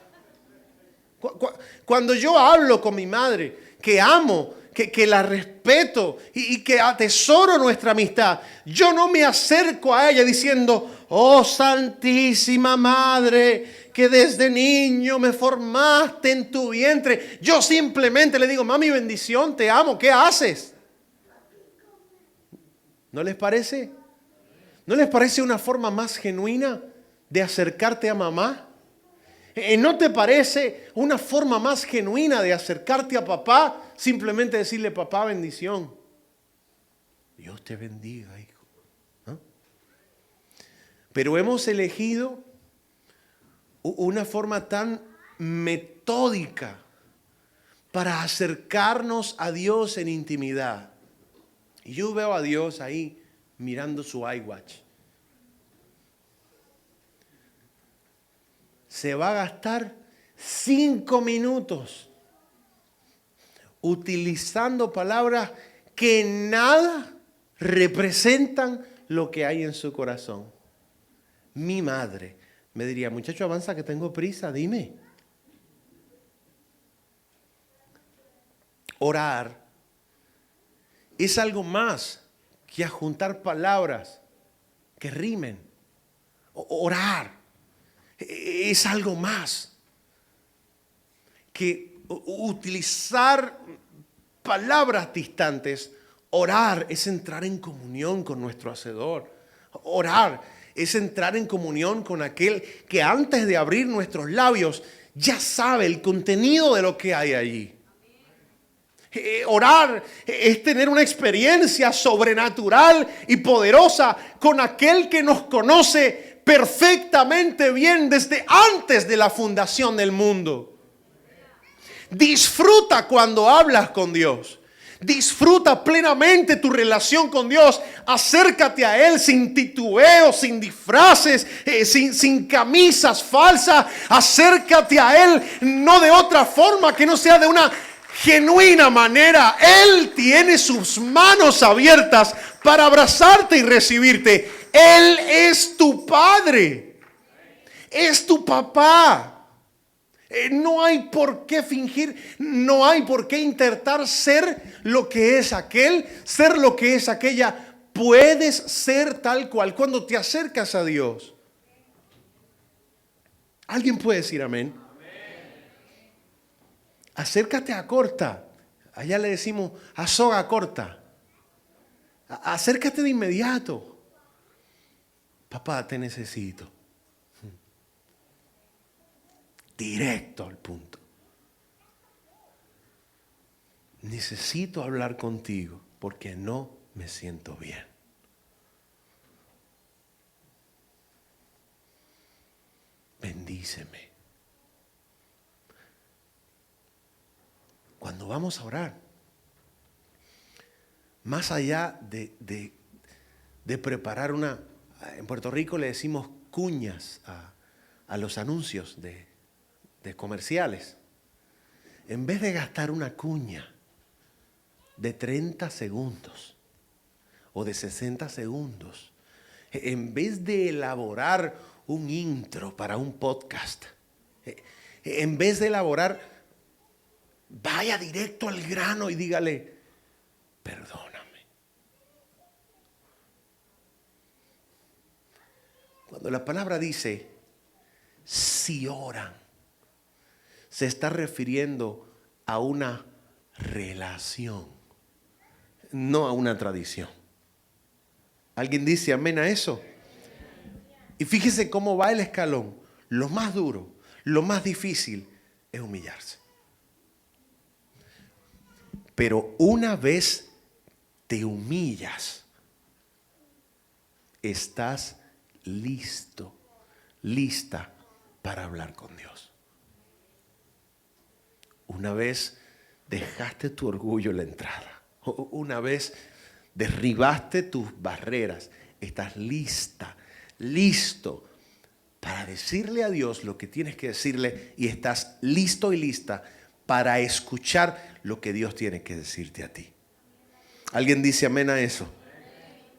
Cuando yo hablo con mi madre, que amo, que la respeto y que atesoro nuestra amistad, yo no me acerco a ella diciendo, oh Santísima Madre, que desde niño me formaste en tu vientre. Yo simplemente le digo, mami, bendición, te amo, ¿qué haces? ¿No les parece? ¿No les parece una forma más genuina de acercarte a mamá? ¿No te parece una forma más genuina de acercarte a papá? Simplemente decirle, papá, bendición. Dios te bendiga, hijo. ¿No? Pero hemos elegido una forma tan metódica para acercarnos a Dios en intimidad. Y yo veo a Dios ahí mirando su iWatch. Se va a gastar 5 minutos utilizando palabras que nada representan lo que hay en su corazón. Mi madre me diría, muchacho, avanza que tengo prisa, dime. Orar es algo más que juntar palabras que rimen. Orar es algo más que utilizar palabras distantes. Orar es entrar en comunión con nuestro Hacedor. Orar es entrar en comunión con aquel que antes de abrir nuestros labios ya sabe el contenido de lo que hay allí. Orar es tener una experiencia sobrenatural y poderosa con aquel que nos conoce perfectamente bien desde antes de la fundación del mundo. Disfruta cuando hablas con Dios. Disfruta plenamente tu relación con Dios. Acércate a Él sin titubeos, sin disfraces, sin camisas falsas. Acércate a Él no de otra forma que no sea de una genuina manera. Él tiene sus manos abiertas para abrazarte y recibirte. Él es tu Padre. Es tu papá. No hay por qué fingir, no hay por qué intentar ser lo que es aquel, ser lo que es aquella. Puedes ser tal cual cuando te acercas a Dios. ¿Alguien puede decir amén? Acércate a corta. Allá le decimos a soga corta. Acércate de inmediato. Papá, te necesito. Directo al punto. Necesito hablar contigo porque no me siento bien. Bendíceme. Cuando vamos a orar, más allá de preparar una, en Puerto Rico le decimos cuñas a los anuncios de comerciales. En vez de gastar una cuña de 30 segundos o de 60 segundos, en vez de elaborar un intro para un podcast, en vez de elaborar, vaya directo al grano y dígale, perdóname. Cuando la palabra dice, si oran, se está refiriendo a una relación, no a una tradición. ¿Alguien dice amén a eso? Y fíjese cómo va el escalón. Lo más duro, lo más difícil es humillarse. Pero una vez te humillas, estás listo, lista para hablar con Dios. Una vez dejaste tu orgullo en la entrada, una vez derribaste tus barreras, estás lista, listo para decirle a Dios lo que tienes que decirle y estás listo y lista para escuchar lo que Dios tiene que decirte a ti. ¿Alguien dice amén a eso?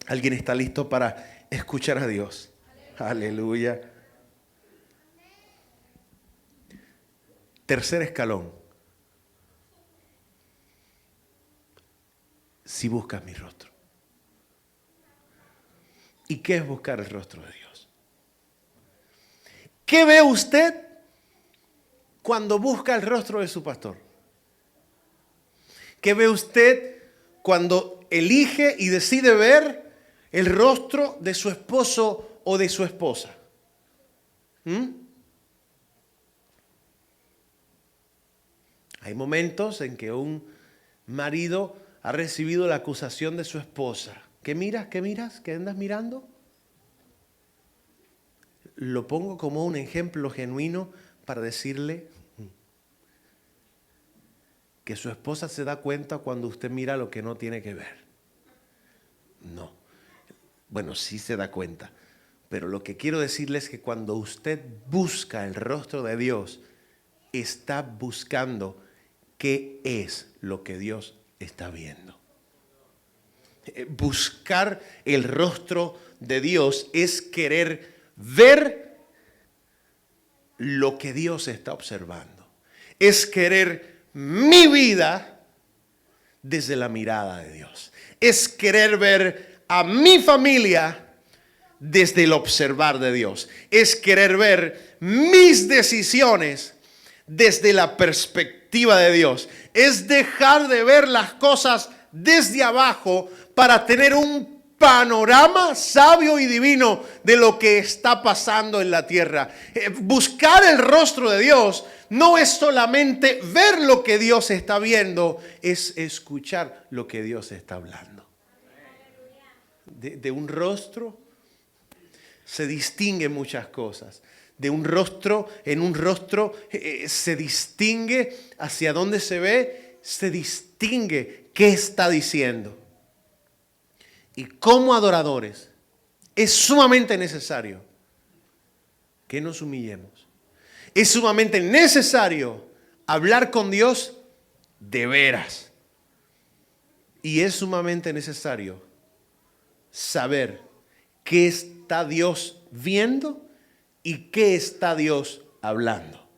¿Alguien está listo para escuchar a Dios? Aleluya. Tercer escalón. Si buscas mi rostro. ¿Y qué es buscar el rostro de Dios? ¿Qué ve usted cuando busca el rostro de su pastor? ¿Qué ve usted cuando elige y decide ver el rostro de su esposo o de su esposa? Hay momentos en que un marido ha recibido la acusación de su esposa. ¿Qué miras? ¿Qué miras? ¿Qué andas mirando? Lo pongo como un ejemplo genuino para decirle que su esposa se da cuenta cuando usted mira lo que no tiene que ver. No. Bueno, sí se da cuenta. Pero lo que quiero decirle es que cuando usted busca el rostro de Dios, está buscando qué es lo que Dios está viendo. Buscar el rostro de Dios es querer ver lo que Dios está observando. Es querer mi vida desde la mirada de Dios. Es querer ver a mi familia desde el observar de Dios. Es querer ver mis decisiones desde la perspectiva de Dios. Es dejar de ver las cosas desde abajo para tener un panorama sabio y divino de lo que está pasando en la tierra. Buscar el rostro de Dios no es solamente ver lo que Dios está viendo, es escuchar lo que Dios está hablando. De un rostro se distinguen muchas cosas. De un rostro, en un rostro se distingue hacia dónde se ve se distingue qué está diciendo. Y como adoradores es sumamente necesario que nos humillemos. Es sumamente necesario hablar con Dios de veras. Y es sumamente necesario saber qué está Dios viendo y qué está Dios hablando.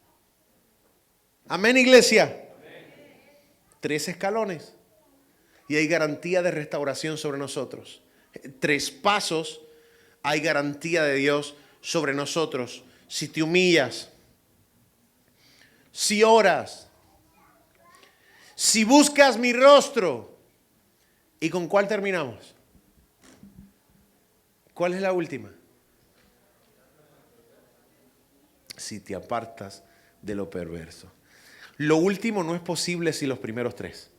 Amén, iglesia. Amén. 3 escalones y hay garantía de restauración sobre nosotros. 3 pasos, hay garantía de Dios sobre nosotros. Si te humillas, si oras, si buscas mi rostro. ¿Y con cuál terminamos? ¿Cuál es la última? Si te apartas de lo perverso. Lo último no es posible sin los primeros 3.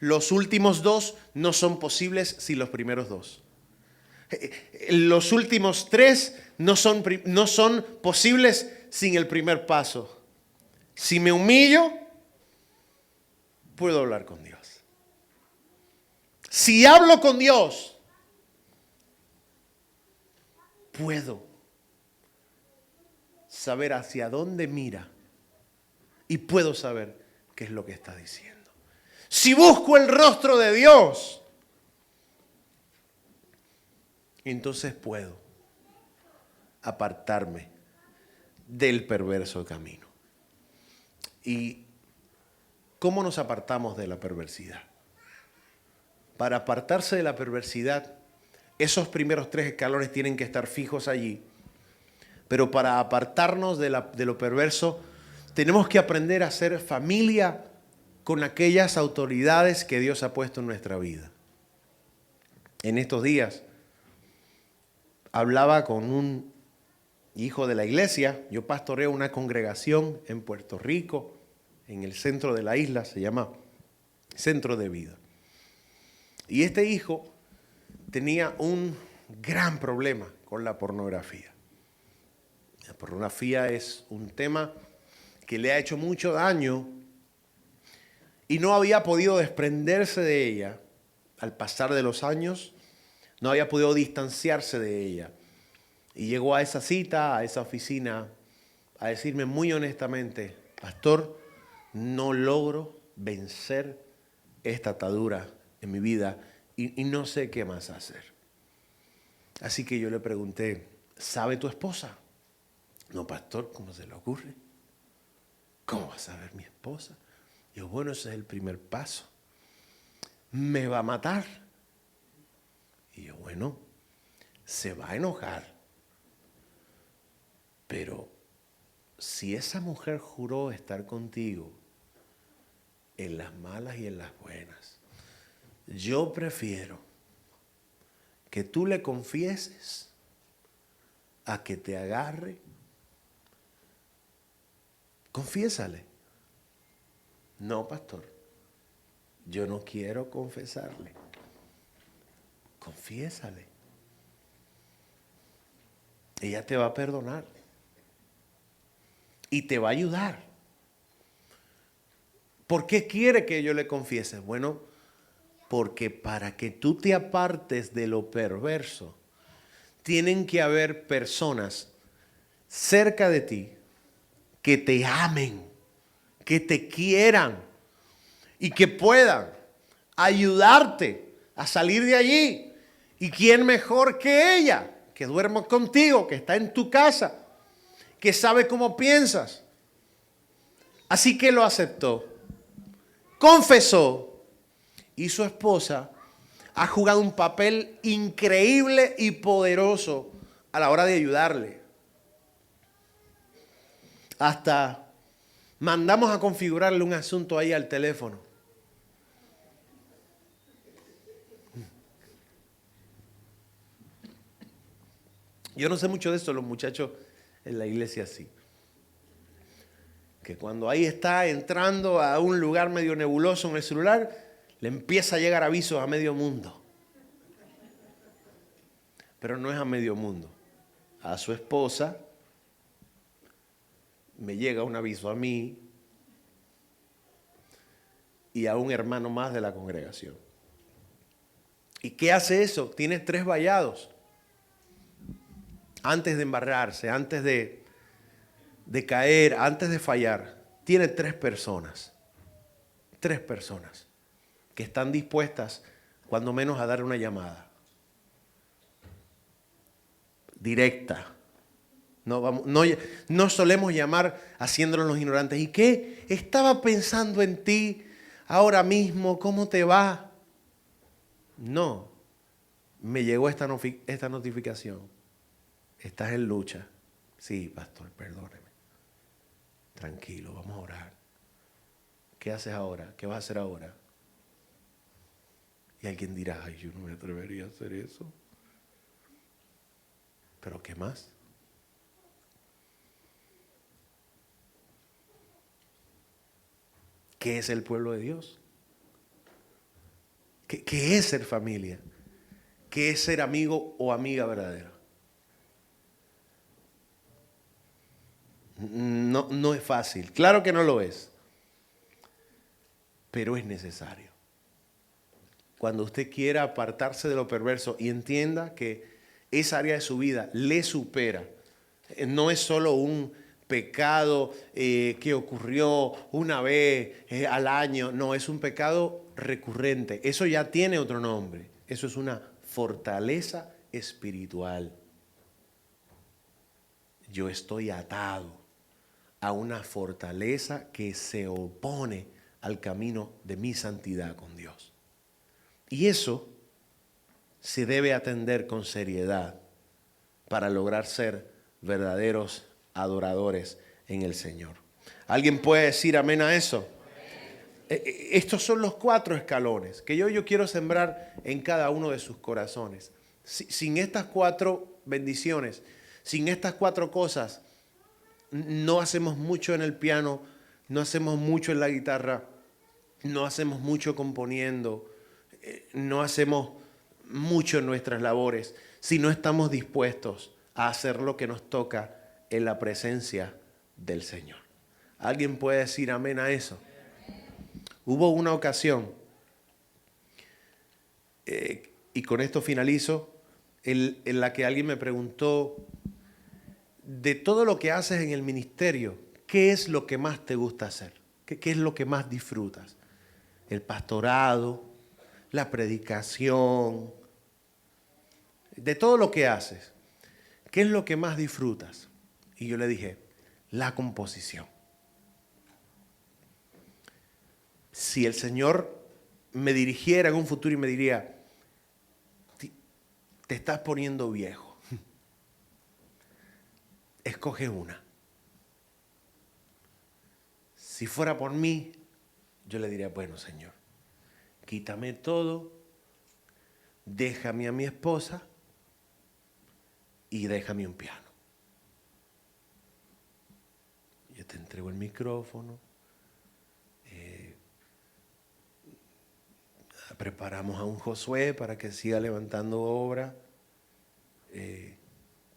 Los últimos 2 no son posibles sin los primeros 2. Los últimos 3 no son posibles sin el primer paso. Si me humillo, puedo hablar con Dios. Si hablo con Dios, puedo saber hacia dónde mira y puedo saber qué es lo que está diciendo. Si busco el rostro de Dios, entonces puedo apartarme del perverso camino. ¿Y cómo nos apartamos de la perversidad? Para apartarse de la perversidad, esos primeros 3 escalones tienen que estar fijos allí. Pero para apartarnos de lo perverso, tenemos que aprender a ser familia con aquellas autoridades que Dios ha puesto en nuestra vida. En estos días hablaba con un hijo de la iglesia. Yo pastoreo una congregación en Puerto Rico, en el centro de la isla, se llama Centro de Vida. Y este hijo tenía un gran problema con la pornografía. La pornografía es un tema que le ha hecho mucho daño y no había podido desprenderse de ella al pasar de los años, no había podido distanciarse de ella. Y llegó a esa cita, a esa oficina, a decirme muy honestamente: pastor, no logro vencer esta atadura en mi vida y no sé qué más hacer. Así que yo le pregunté: ¿sabe tu esposa? No, pastor, ¿cómo se le ocurre? ¿Cómo va a saber mi esposa? Yo, bueno, ese es el primer paso. Me va a matar. Y yo, bueno, se va a enojar. Pero si esa mujer juró estar contigo en las malas y en las buenas, yo prefiero que tú le confieses a que te agarre. Confiésale. No, pastor, yo no quiero confesarle. Confiésale. Ella te va a perdonar y te va a ayudar. ¿Por qué quiere que yo le confiese? Bueno, porque para que tú te apartes de lo perverso, tienen que haber personas cerca de ti que te amen, que te quieran y que puedan ayudarte a salir de allí. ¿Y quién mejor que ella, que duerme contigo, que está en tu casa, que sabe cómo piensas? Así que lo aceptó, confesó, y su esposa ha jugado un papel increíble y poderoso a la hora de ayudarle. Hasta mandamos a configurarle un asunto ahí al teléfono. Yo no sé mucho de eso, los muchachos en la iglesia sí. Que cuando ahí está entrando a un lugar medio nebuloso en el celular, le empieza a llegar avisos a medio mundo. Pero no es a medio mundo. A su esposa me llega un aviso a mí y a un hermano más de la congregación. ¿Y qué hace eso? Tiene 3 vallados. Antes de embarrarse, antes de caer, antes de fallar, tiene 3 personas. 3 personas que están dispuestas, cuando menos, a dar una llamada directa. No solemos llamar haciéndonos los ignorantes. ¿Y qué? Estaba pensando en ti ahora mismo, ¿cómo te va? No, me llegó esta notificación. Estás en lucha. Sí, pastor, perdóneme. Tranquilo, vamos a orar. ¿Qué haces ahora? ¿Qué vas a hacer ahora? Y alguien dirá, ay, yo no me atrevería a hacer eso. ¿Pero qué más? ¿Qué es el pueblo de Dios? ¿Qué es ser familia? ¿Qué es ser amigo o amiga verdadera? No es fácil. Claro que no lo es. Pero es necesario. Cuando usted quiera apartarse de lo perverso y entienda que esa área de su vida le supera, no es solo un pecado que ocurrió una vez al año, no, es un pecado recurrente. Eso ya tiene otro nombre. Eso es una fortaleza espiritual. Yo estoy atado a una fortaleza que se opone al camino de mi santidad con Dios. Y eso se debe atender con seriedad para lograr ser verdaderos adoradores en el Señor. ¿Alguien puede decir amén a eso? Estos son los 4 escalones que yo quiero sembrar en cada uno de sus corazones. Sin estas 4 bendiciones, sin estas 4 cosas, no hacemos mucho en el piano, no hacemos mucho en la guitarra, no hacemos mucho componiendo, no hacemos mucho en nuestras labores, si no estamos dispuestos a hacer lo que nos toca en la presencia del Señor. ¿Alguien puede decir amén a eso? Hubo una ocasión, y con esto finalizo, en la que alguien me preguntó, de todo lo que haces en el ministerio, ¿qué es lo que más te gusta hacer? ¿Qué es lo que más disfrutas? El pastorado, la predicación, de todo lo que haces, ¿qué es lo que más disfrutas? Y yo le dije, la composición. Si el Señor me dirigiera en un futuro y me diría, te estás poniendo viejo, escoge una. Si fuera por mí, yo le diría, bueno, Señor, quítame todo, déjame a mi esposa y déjame un piano. Yo te entrego el micrófono, preparamos a un Josué para que siga levantando obra,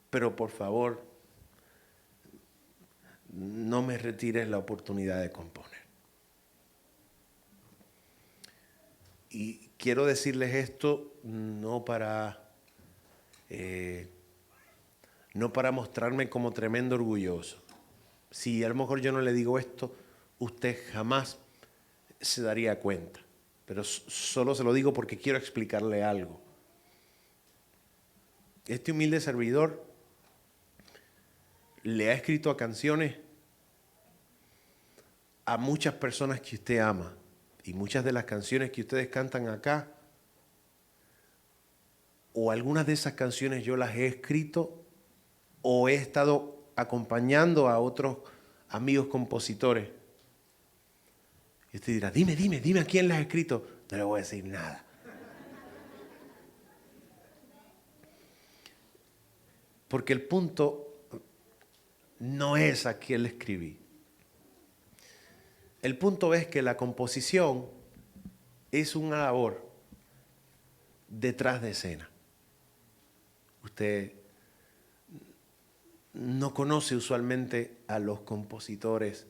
pero por favor, no me retires la oportunidad de componer. Y quiero decirles esto no para mostrarme como tremendo orgulloso. Si a lo mejor yo no le digo esto, usted jamás se daría cuenta. Pero solo se lo digo porque quiero explicarle algo. Este humilde servidor le ha escrito canciones a muchas personas que usted ama. Y muchas de las canciones que ustedes cantan acá, o algunas de esas canciones yo las he escrito o he estado acompañando a otros amigos compositores. Y usted dirá, dime a quién las ha escrito. No le voy a decir nada. Porque el punto no es a quién le escribí. El punto es que la composición es una labor detrás de escena. Usted no conoce usualmente a los compositores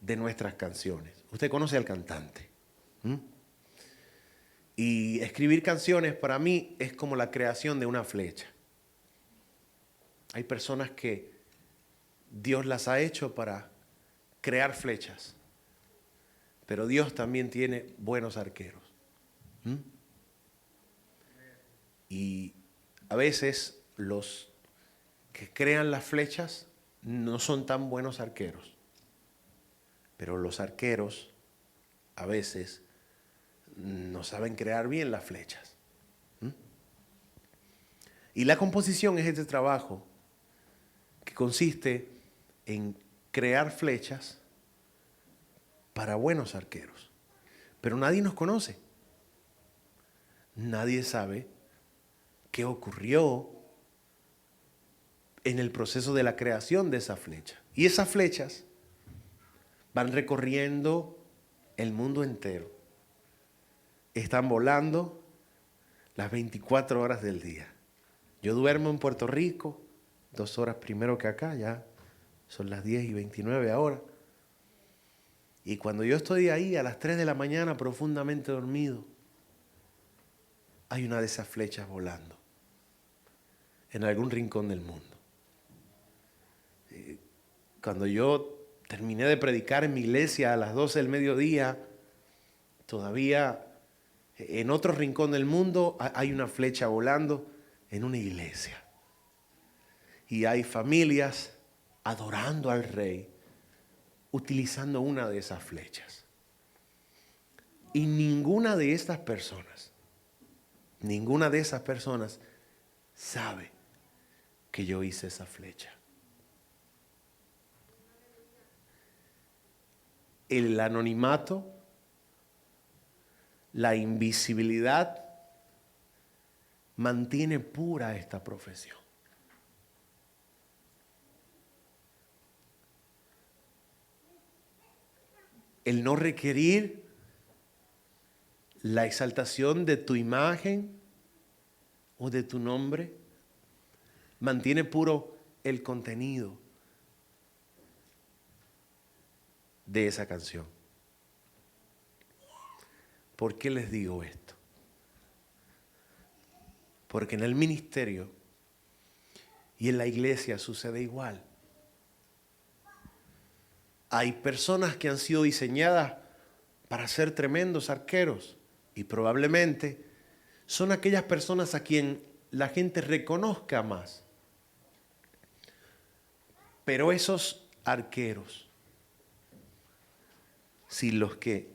de nuestras canciones. Usted conoce al cantante. Y escribir canciones para mí es como la creación de una flecha. Hay personas que Dios las ha hecho para crear flechas, pero Dios también tiene buenos arqueros. Y a veces los que crean las flechas no son tan buenos arqueros, pero los arqueros a veces no saben crear bien las flechas. Y la composición es este trabajo que consiste en crear flechas para buenos arqueros. Pero nadie nos conoce. Nadie sabe qué ocurrió en el proceso de la creación de esa flecha. Y esas flechas van recorriendo el mundo entero. Están volando las 24 horas del día. Yo duermo en Puerto Rico 2 horas primero que acá, ya son las 10:29 ahora. Y cuando yo estoy ahí a las 3 de la mañana profundamente dormido, hay una de esas flechas volando en algún rincón del mundo. Cuando yo terminé de predicar en mi iglesia a las 12 del mediodía, todavía en otro rincón del mundo hay una flecha volando en una iglesia. Y hay familias adorando al Rey utilizando una de esas flechas. Y ninguna de esas personas sabe que yo hice esa flecha. El anonimato, la invisibilidad, mantiene pura esta profesión. El no requerir la exaltación de tu imagen o de tu nombre mantiene puro el contenido de esa canción. ¿Por qué les digo esto? Porque en el ministerio y en la iglesia sucede igual. Hay personas que han sido diseñadas para ser tremendos arqueros y probablemente son aquellas personas a quien la gente reconozca más. Pero esos arqueros, si los que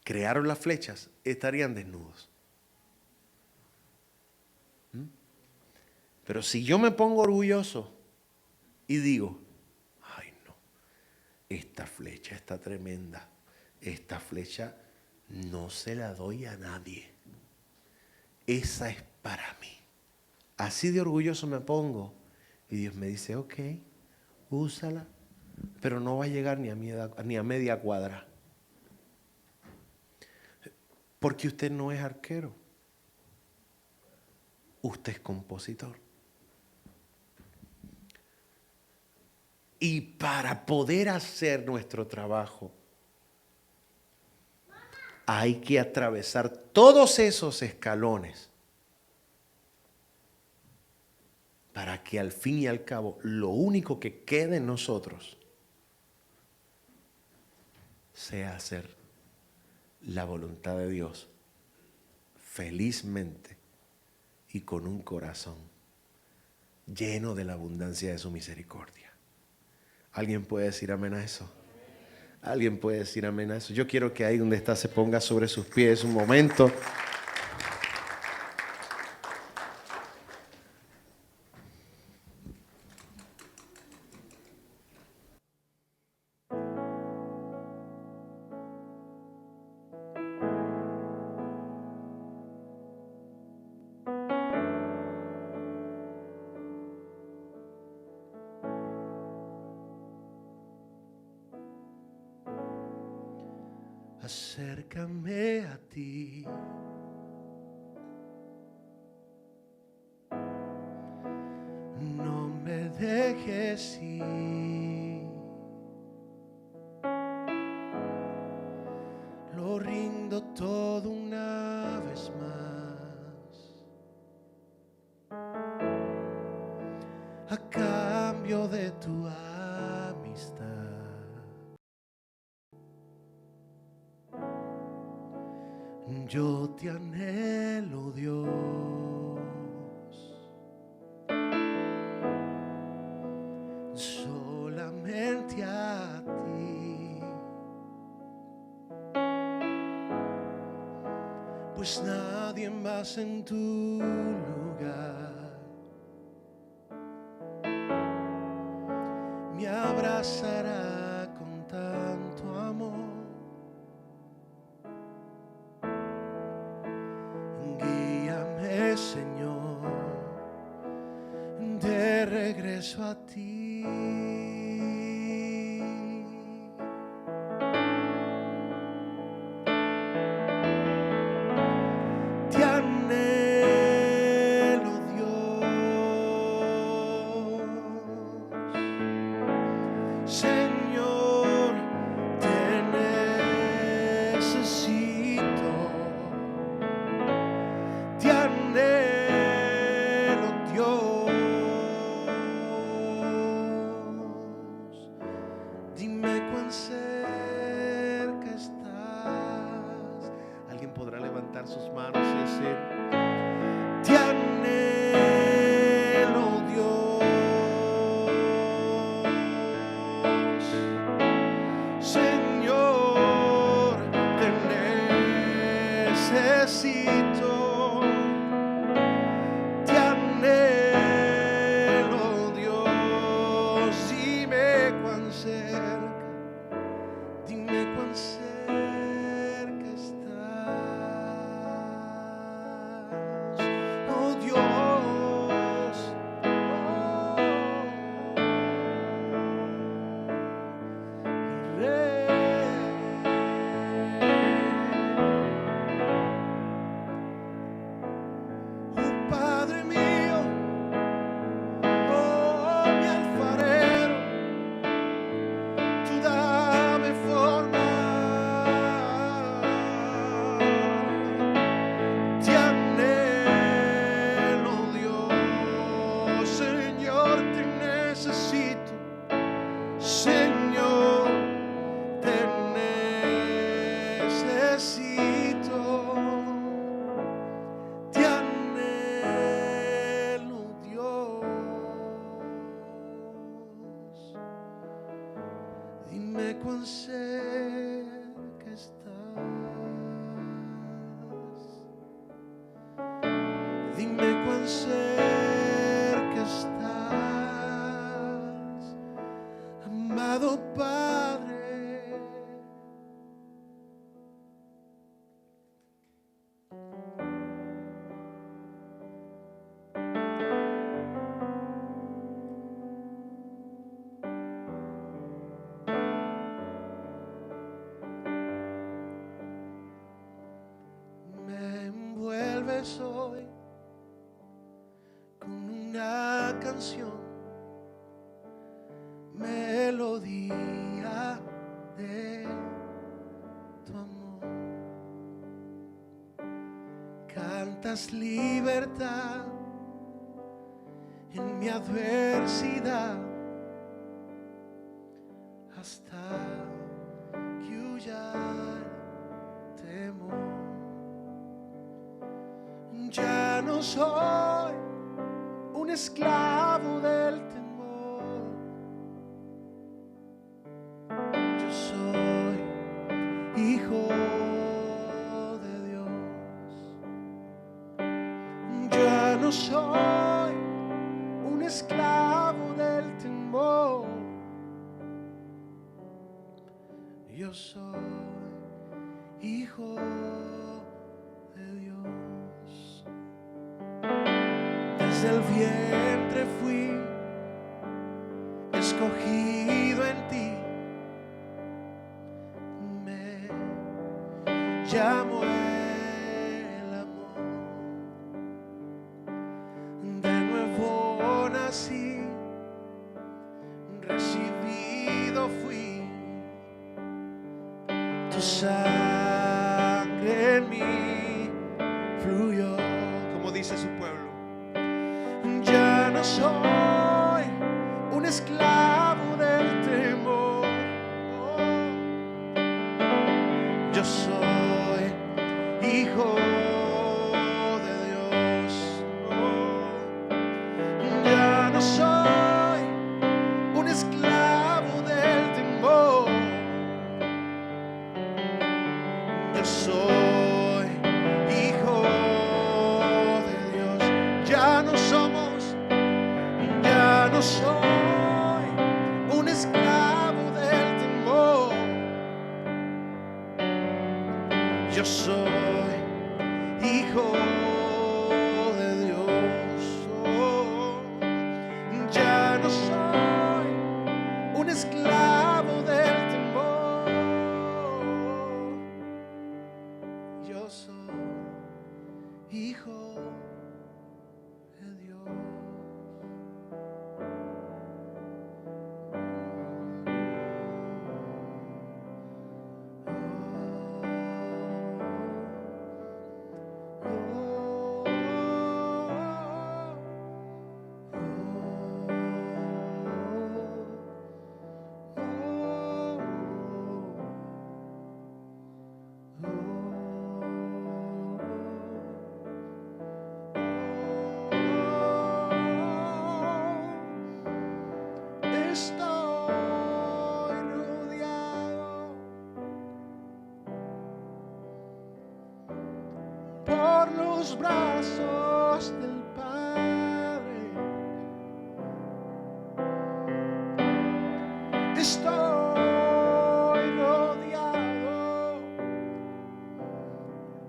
crearon las flechas, estarían desnudos. Pero si yo me pongo orgulloso y digo, ay no, esta flecha está tremenda, esta flecha no se la doy a nadie, esa es para mí. Así de orgulloso me pongo y Dios me dice, ok, úsala, pero no va a llegar ni a media cuadra. Porque usted no es arquero, usted es compositor. Y para poder hacer nuestro trabajo, hay que atravesar todos esos escalones para que al fin y al cabo lo único que quede en nosotros sea hacer la voluntad de Dios felizmente y con un corazón lleno de la abundancia de su misericordia. ¿Alguien puede decir amén a eso? ¿Alguien puede decir amén a eso? Yo quiero que ahí donde está se ponga sobre sus pies un momento. Acércame a ti. No me dejes ir. a cambio de tu amistad. Yo te anhelo, Dios, solamente a ti, pues nadie más en tu lugar me abrazará con tanto amor. Guíame, Señor, de regreso a ti. Te anhelo, Dios, Señor, te necesito. Te anhelo, Dios. Dime cuán cerca estás. Alguien podrá levantar sus manos y decir: te anhelo, Dios, Señor, te necesito. Te anhelo, Dios. Dime cuán cerca, dime cuán cerca estás, oh Dios, mi Rey. Oh Padre mío, oh mi alfarero, tú dame forma. Te anhelo, Dios, Señor, te necesito. Señor, te necesito. Te anhelo, Dios. Dime cuán cerca estás. Dime cuán cerca estás, amado Padre. Me envuelves hoy con una canción, melodía de tu amor. Cantas libertad en mi adversidad, hasta que huya el temor. Ya no soy un esclavo del temor, yo soy hijo de Dios. Ya no soy un esclavo del temor, yo soy hijo de Dios. Desde el vientre fui escogido en ti, me llamó el amor. De nuevo nací, recibido fui, tu sangre en mí fluyó. Como dice su pueblo, ya no soy no soy un esclavo del temor. Yo soy hijo de Dios. Oh, ya no soy un esclavo del temor. Yo soy hijo de Dios. Estoy rodeado por los brazos del Padre. Estoy rodeado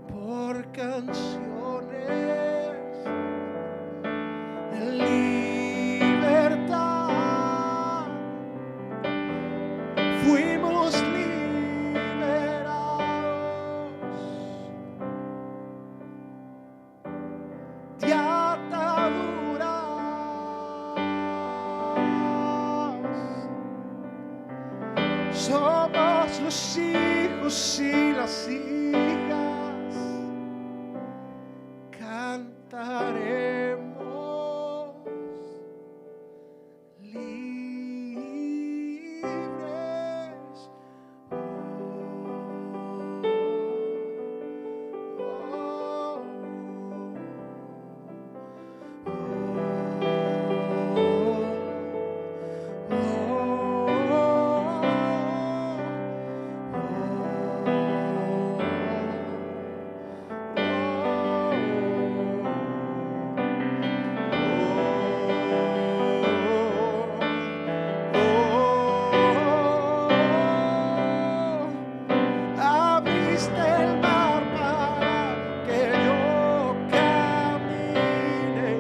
por canciones de libertad. Fuimos liberados de ataduras. Somos los hijos y las hijas. Cantaremos libres. Abriste el mar para que yo camine.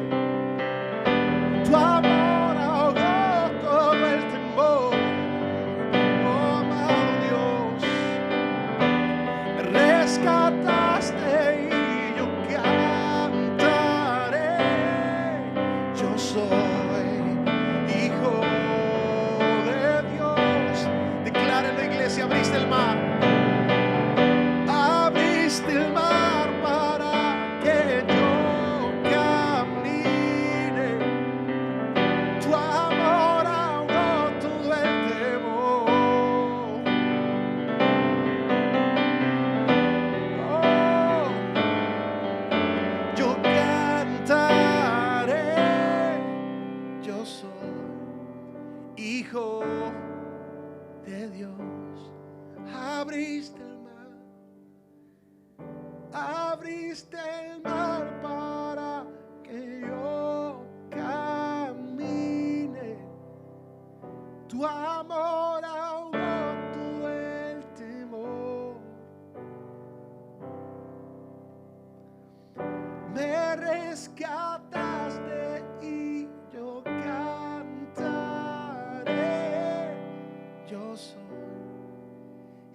Tu amor ahogó todo el temor. Oh, amado Dios, me rescataste y yo cantaré. Yo soy hijo de Dios. Declárelo, iglesia. Abriste el mar. Abriste el mar para que yo camine. Tu amor ahogó todo el temor. Oh, yo cantaré. Yo soy hijo de Dios. Abriste el mar. Abriste el mar para que yo camine. Tu amor ahogó todo el temor. Me rescataste y yo cantaré. Yo soy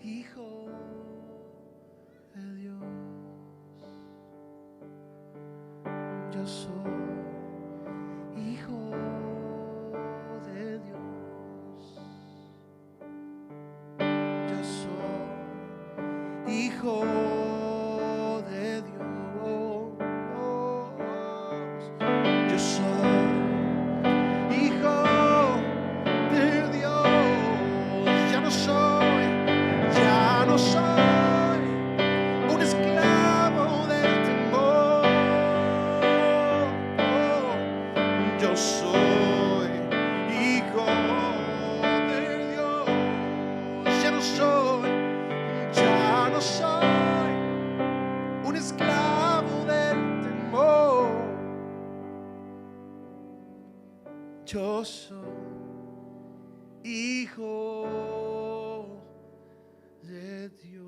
hijo de Dios. Yo soy hijo de Dios. Yo soy hijo de Dios. Yo soy hijo de Dios. Ya no soy un esclavo del temor. Yo soy hijo de Dios. Ya no soy Yo soy hijo de Dios.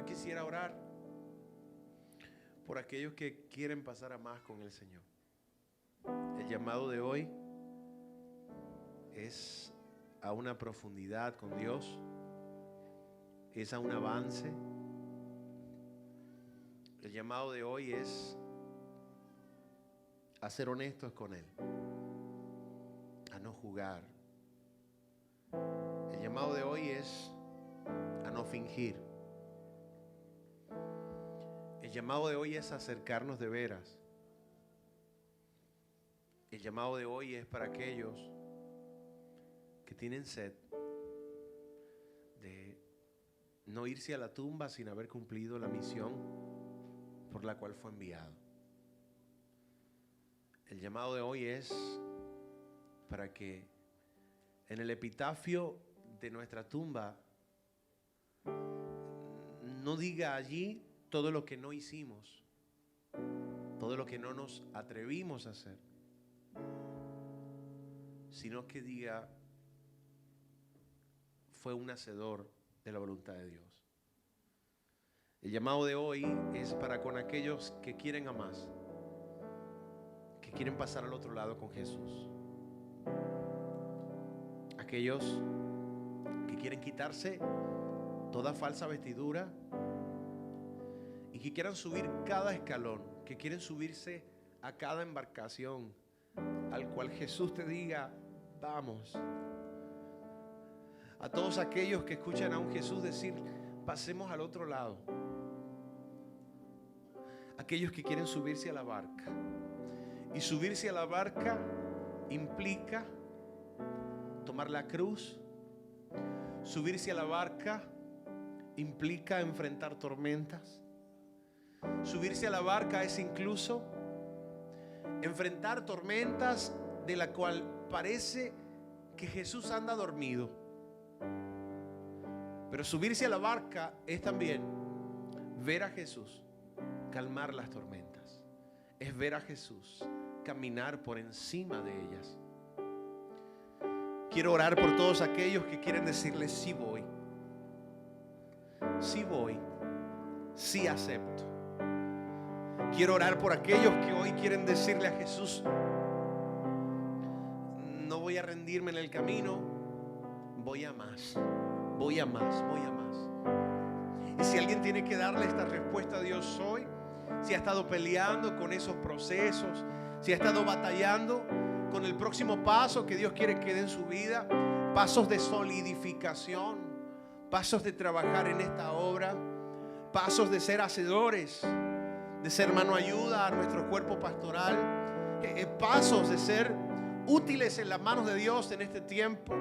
Quisiera orar por aquellos que quieren pasar a más con el Señor. El llamado de hoy es a una profundidad con Dios, es a un avance. El llamado de hoy es a ser honestos con Él, a no jugar. El llamado de hoy es a no fingir. El llamado de hoy es acercarnos de veras. El llamado de hoy es para aquellos que tienen sed de no irse a la tumba sin haber cumplido la misión por la cual fue enviado. El llamado de hoy es para que en el epitafio de nuestra tumba no diga allí todo lo que no hicimos, todo lo que no nos atrevimos a hacer, sino que diga: fue un hacedor de la voluntad de Dios. El llamado de hoy es para con aquellos que quieren a más, que quieren pasar al otro lado con Jesús. Aquellos que quieren quitarse toda falsa vestidura y que quieran subir cada escalón, que quieren subirse a cada embarcación al cual Jesús te diga: vamos. A todos aquellos que escuchan a un Jesús decir: pasemos al otro lado. Aquellos que quieren subirse a la barca. Y subirse a la barca implica tomar la cruz. Subirse a la barca implica enfrentar tormentas. Subirse a la barca es incluso enfrentar tormentas de la cual parece que Jesús anda dormido. Pero subirse a la barca es también ver a Jesús calmar las tormentas. Es ver a Jesús caminar por encima de ellas. Quiero orar por todos aquellos que quieren decirle: sí voy, sí voy, sí acepto. Quiero orar por aquellos que hoy quieren decirle a Jesús: no voy a rendirme en el camino, voy a más, voy a más, voy a más. Y si alguien tiene que darle esta respuesta a Dios hoy, si ha estado peleando con esos procesos, si ha estado batallando con el próximo paso que Dios quiere que dé en su vida, pasos de solidificación, pasos de trabajar en esta obra, pasos de ser hacedores, de ser mano ayuda a nuestro cuerpo pastoral, pasos de ser útiles en las manos de Dios en este tiempo.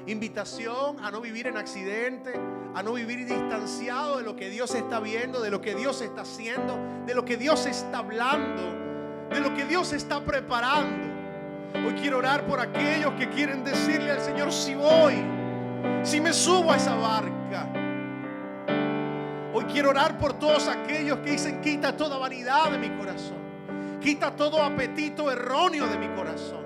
Invitación a no vivir en accidente, a no vivir distanciado de lo que Dios está viendo, de lo que Dios está haciendo, de lo que Dios está hablando, de lo que Dios está preparando. Hoy quiero orar por aquellos que quieren decirle al Señor: si voy, si me subo a esa barca. Hoy quiero orar por todos aquellos que dicen: quita toda vanidad de mi corazón, quita todo apetito erróneo de mi corazón.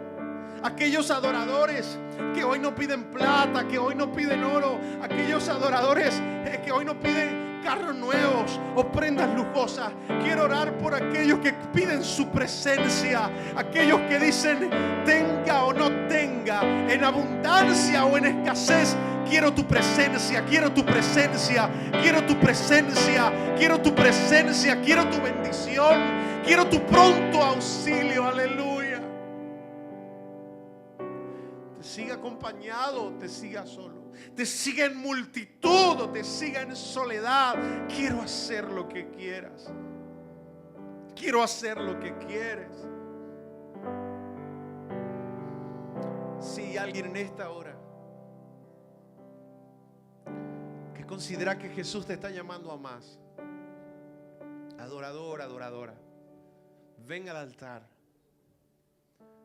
Aquellos adoradores que hoy no piden plata, que hoy no piden oro, aquellos adoradores que hoy no piden carros nuevos o prendas lujosas. Quiero orar por aquellos que piden su presencia, aquellos que dicen: tenga o no tenga, en abundancia o en escasez, quiero tu presencia, quiero tu presencia, quiero tu presencia, quiero tu presencia, quiero tu bendición, quiero tu pronto auxilio. Aleluya. Te siga acompañado, te siga solo, te siga en multitud o te siga en soledad. Quiero hacer lo que quieras. Quiero hacer lo que quieres. Si hay alguien en esta hora que considera que Jesús te está llamando a más, adorador, adoradora, ven al altar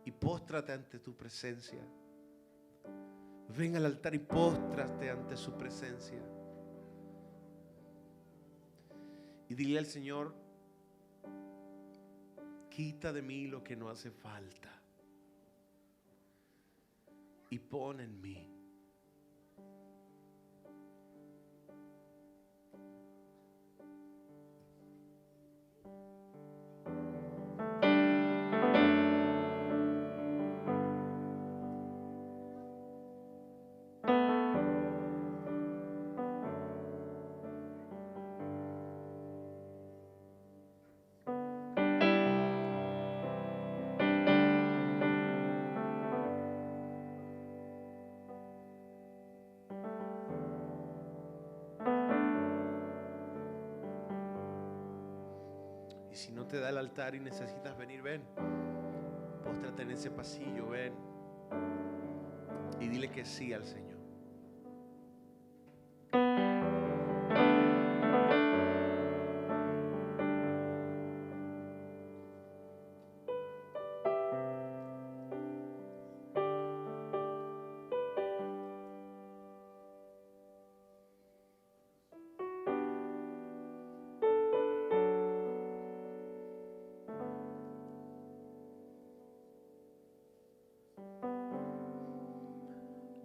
y póstrate ante tu presencia. Ven al altar y póstrate ante su presencia. Y dile al Señor: quita de mí lo que no hace falta y pon en mí. Y si no te da el altar y necesitas venir, ven. Póstrate en ese pasillo, ven. Y dile que sí al Señor.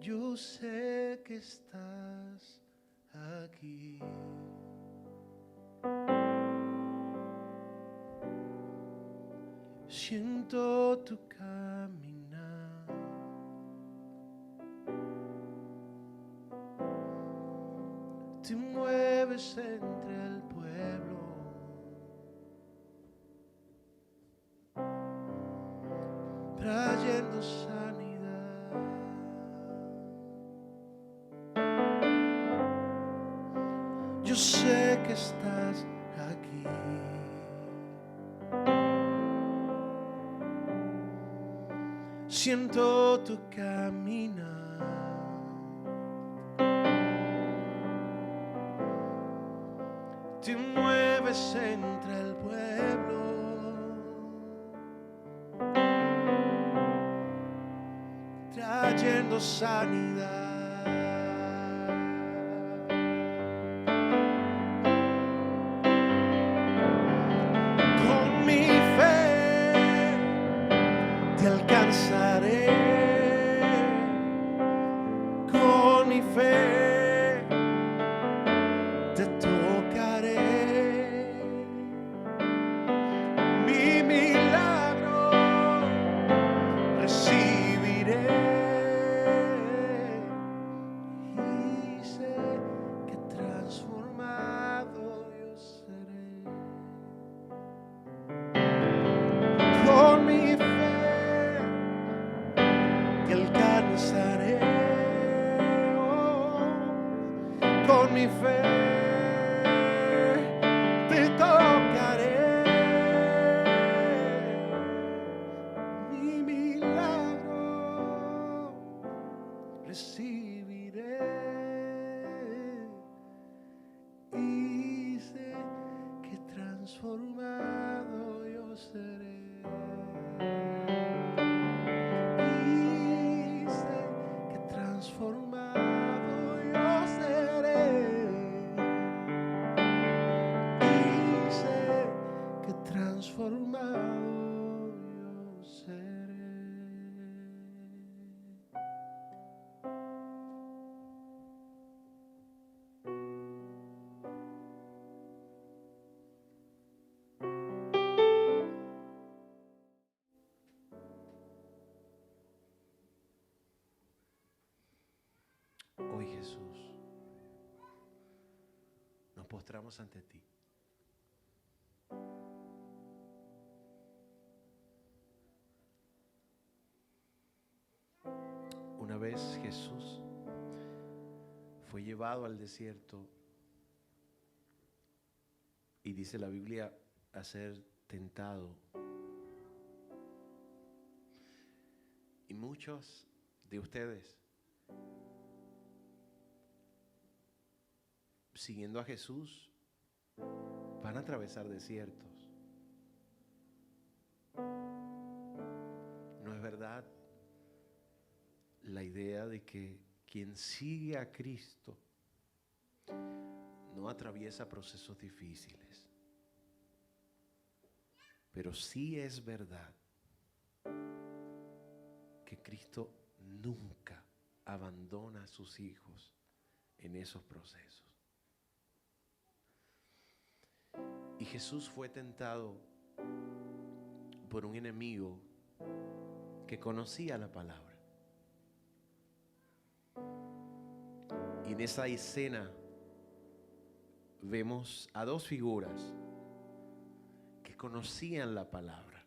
Yo sé que estás aquí. Siento tu caminar. Te mueves entre el pueblo. Trayendo sanidad. Yo sé que estás aquí. Siento tu caminar. Te mueves entre el pueblo. Trayendo sanidad. Te alcanzaré con mi fe, te tocaré, mi milagro recibiré y sé que transformado yo seré con mi fe. Te alcanzaré, con mi fe te tocaré, mi milagro recibiré y sé que transformado yo seré. Transformado yo seré y sé que transformado yo seré. Hoy, Jesús, nos postramos ante ti. Una vez Jesús fue llevado al desierto y dice la Biblia a ser tentado. Y muchos de ustedes, siguiendo a Jesús, van a atravesar desiertos. ¿No es verdad la idea de que quien sigue a Cristo no atraviesa procesos difíciles? Pero sí es verdad que Cristo nunca abandona a sus hijos en esos procesos. Y Jesús fue tentado por un enemigo que conocía la palabra. Y en esa escena vemos a dos figuras que conocían la palabra.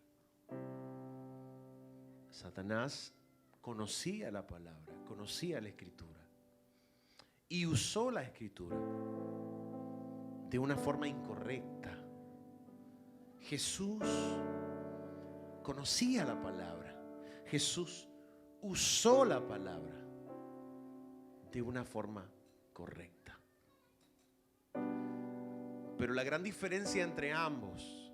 Satanás conocía la palabra, conocía la escritura y usó la escritura de una forma incorrecta. Jesús conocía la palabra. Jesús usó la palabra de una forma correcta. Pero la gran diferencia entre ambos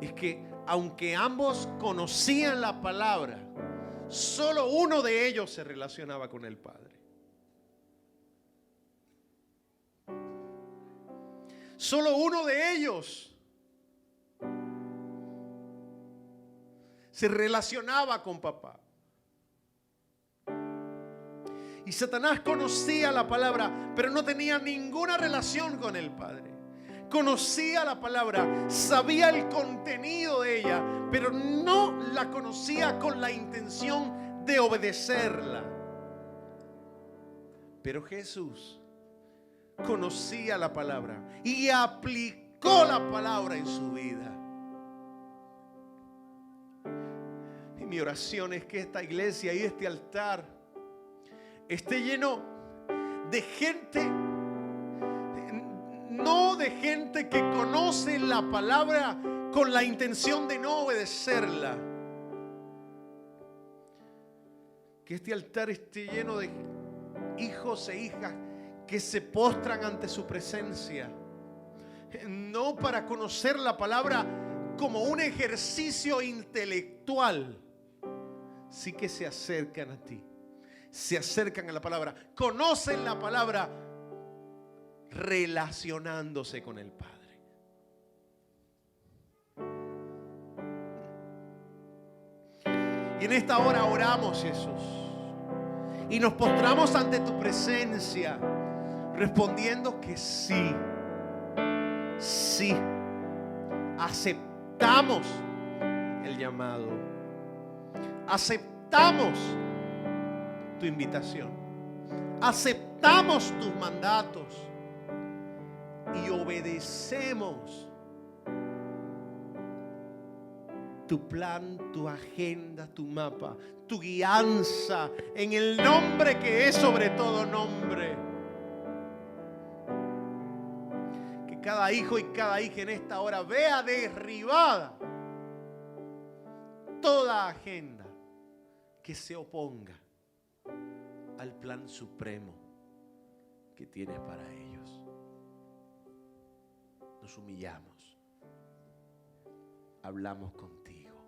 es que aunque ambos conocían la palabra, solo uno de ellos se relacionaba con el Padre. Solo uno de ellos se relacionaba con papá. Y Satanás conocía la palabra, pero no tenía ninguna relación con el Padre. Conocía la palabra, sabía el contenido de ella, pero no la conocía con la intención de obedecerla. Pero Jesús conocía la palabra y aplicó la palabra en su vida. Y mi oración es que esta iglesia y este altar esté lleno de gente, no de gente que conoce la palabra con la intención de no obedecerla. Que este altar esté lleno de hijos e hijas que se postran ante su presencia, no para conocer la palabra como un ejercicio intelectual, sí que se acercan a ti, se acercan a la palabra, conocen la palabra relacionándose con el Padre. Y en esta hora oramos, Jesús, y nos postramos ante tu presencia, respondiendo que sí, sí, aceptamos el llamado, aceptamos tu invitación, aceptamos tus mandatos y obedecemos tu plan, tu agenda, tu mapa, tu guianza, en el nombre que es sobre todo nombre. Que cada hijo y cada hija en esta hora vea derribada toda agenda que se oponga al plan supremo que tienes para ellos. Nos humillamos, hablamos contigo,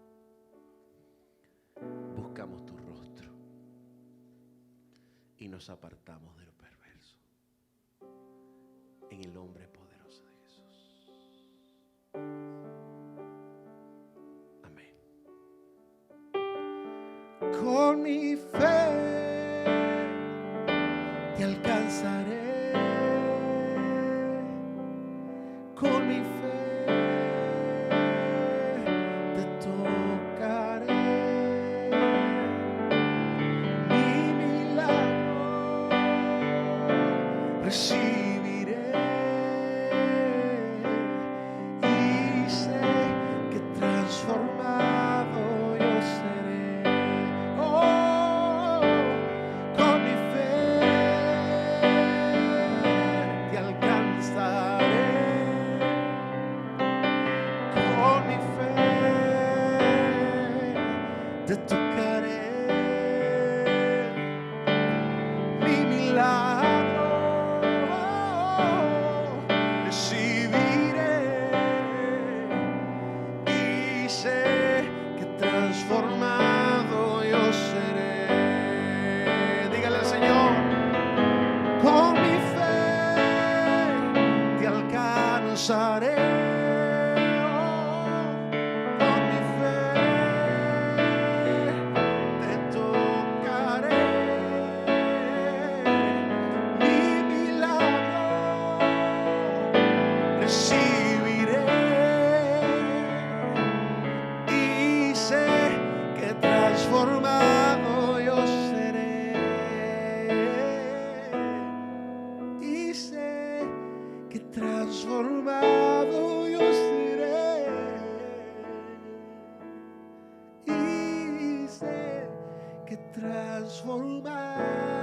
buscamos tu rostro y nos apartamos de lo perverso. En el nombre poderoso de Jesús. Amén. Con mi fe te alcanzaré. Con mi fe te tocaré. Mi milagro recibiré. Y sé que transformado yo seré. Oh, con mi fe te tocaré. Mi milagro recibiré y sé que transformado yo seré. Dígale al Señor, con mi fe te alcanzaré. Con mi fe te tocaré. Mi milagro recibiré y sé que transformado yo seré. Y sé que transformado yo seré. Y sé que transformado